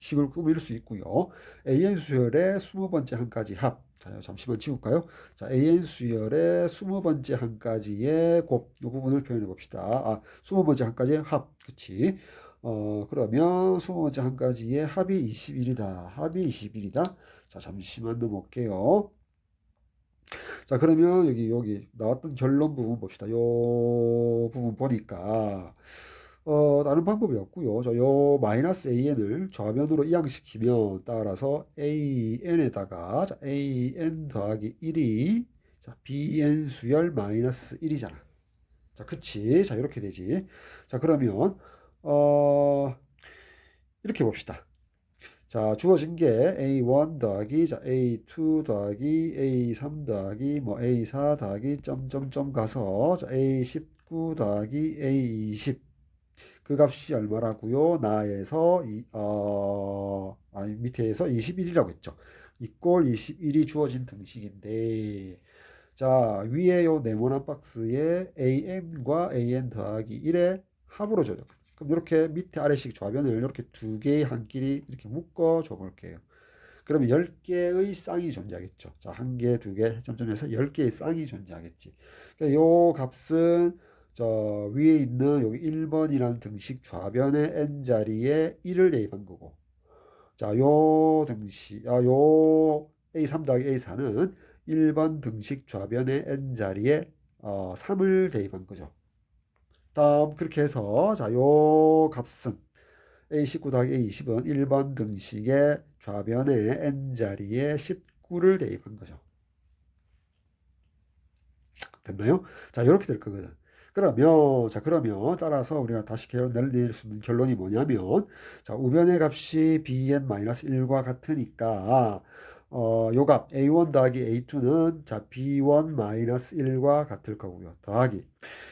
식을 꾸밀 수 있고요. AN 수열의 20번째 한 가지 합. 자, 잠시만 지울까요? 자, AN 수열의 20번째 한 가지의 곱. 이 부분을 표현해 봅시다. 20번째 한 가지의 합. 그치? 그러면 20번째 한 가지의 합이 21이다. 합이 21이다. 자, 잠시만 넘어올게요. 자, 그러면 여기 나왔던 결론 부분 봅시다. 요 부분 보니까, 다른 방법이 없고요. 요 마이너스 AN을 좌변으로 이항시키면 따라서 AN에다가, 자, AN 더하기 1이, 자, BN 수열 마이너스 1이잖아. 자, 그치. 자, 이렇게 되지. 자, 그러면, 어, 이렇게 봅시다. 자, 주어진 게 A1 더하기, 자, A2 더하기, A3 더하기, 뭐, A4 더하기, 점점점 가서, 자, A19 더하기, A20. 그 값이 얼마라고요? 나에서, 밑에서 21이라고 했죠. 이꼴 21이 주어진 등식인데, 자, 위에 요 네모난 박스에 AN과 AN 더하기 1의 합으로 줘요. 그럼 이렇게 밑에 아래식 좌변을 이렇게 두 개의 한 길이 이렇게 묶어 줘 볼게요. 그러면 10개의 쌍이 존재하겠죠. 자, 한 개, 두 개, 점점해서 10개의 쌍이 존재하겠지. 그러니까 요 값은 저 위에 있는 여기 1번이라는 등식 좌변의 n자리에 1을 대입한 거고. 자, 요 등식, 요 A3 더하기 A4는 1번 등식 좌변의 n자리에 3을 대입한 거죠. 다음 그렇게 해서 자, 요 값은 A19 더하기 A20은 1번 등식의 좌변의 n자리에 19를 대입한 거죠. 됐나요? 자, 이렇게 될 거거든. 그러면 따라서 우리가 다시 내릴 수 있는 결론이 뭐냐면, 자, 우변의 값이 bn-1과 같으니까, 요 값, a1 더하기 a2는, 자, b1-1과 같을 거고요. 더하기.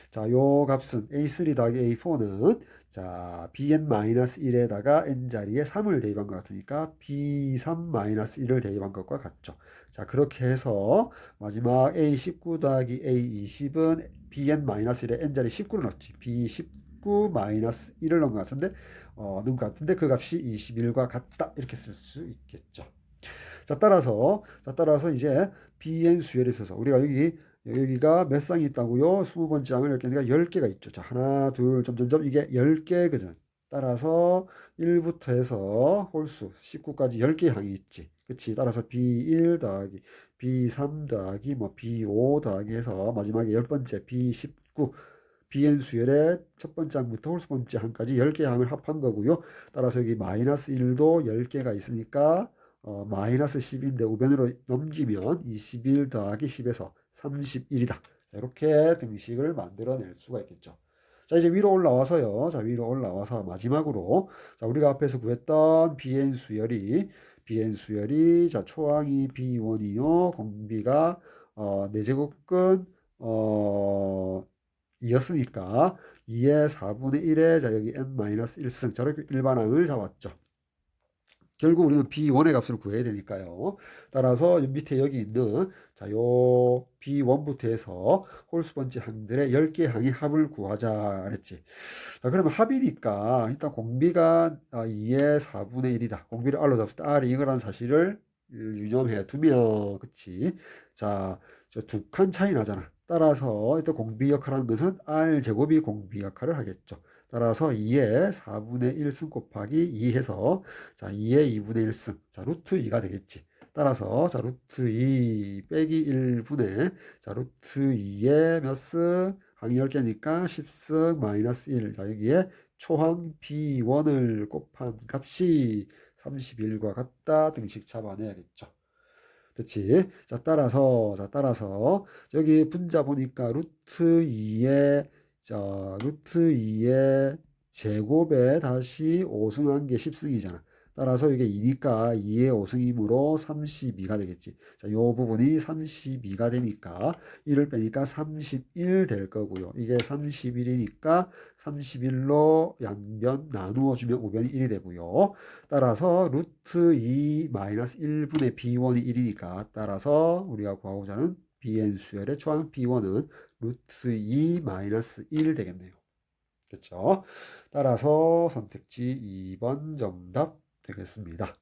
자, 요 값은 a3 더하기 a4는, 자, bn-1에다가 n자리에 3을 대입한 것 같으니까 b3-1을 대입한 것과 같죠. 자, 그렇게 해서 마지막 A19 더하기 A20은 bn-1에 n자리 19를 넣었지. b19-1을 넣은 것 같은데, 그 값이 21과 같다. 이렇게 쓸 수 있겠죠. 자, 따라서 이제 bn 수열에 있어서 우리가 여기가 몇 쌍이 있다고요? 20번째 항을 이렇게 하니까 10개가 있죠. 자, 하나, 둘, 점점점 이게 10개거든. 따라서 1부터 해서 홀수 19까지 10개의 항이 있지. 그치? 따라서 B1 더하기 B3 더하기 뭐 B5 더하기 해서 마지막에 10번째 B19 BN 수열의 첫 번째 항부터 홀수 번째 항까지 10개의 항을 합한 거고요. 따라서 여기 마이너스 1도 10개가 있으니까 마이너스 10인데 우변으로 넘기면 21 더하기 10에서 31이다. 이렇게 등식을 만들어낼 수가 있겠죠. 자, 이제 위로 올라와서요. 자, 위로 올라와서 마지막으로 자, 우리가 앞에서 구했던 BN 수열이 자, 초항이 B1이요. 공비가 4제곱근 이었으니까 2의 4분의 1에 자, 여기 n-1승 저렇게 일반항을 잡았죠. 결국 우리는 B1의 값을 구해야 되니까요. 따라서 밑에 여기 있는 자, 요 B1부터 해서 홀수 번째 항들의 10개 항의 합을 구하자 그랬지. 자, 그러면 합이니까 일단 공비가 2의 4분의 1이다. 공비를 R로 잡습니다. R이 이거라는 사실을 유념해 두면 그치. 자, 두 칸 차이 나잖아. 따라서 일단 공비 역할하는 것은 R 제곱이 공비 역할을 하겠죠. 따라서 2의 4분의 1승 곱하기 2 해서 자 2의 2분의 1승 자 루트 2가 되겠지. 따라서 자 루트 2 빼기 1분의 자 루트 2의 몇 승? 항이 10개니까 10승 마이너스 1. 자 여기에 초항 B1을 곱한 값이 31과 같다. 등식 잡아내야겠죠. 그치? 자 따라서 여기 분자 보니까 루트 2의 제곱에 다시 5승한 게 10승이잖아. 따라서 이게 2니까 2의 5승이므로 32가 되겠지. 자, 요 부분이 32가 되니까 1을 빼니까 31 될 거고요. 이게 31이니까 31로 양변 나누어 주면 우변이 1이 되고요. 따라서 루트 2 마이너스 1분의 B1이 1이니까 따라서 우리가 구하고자 하는 BN 수열의 초항 B1은 루트 2 마이너스 1 되겠네요. 그렇죠? 따라서 선택지 2번 정답 되겠습니다.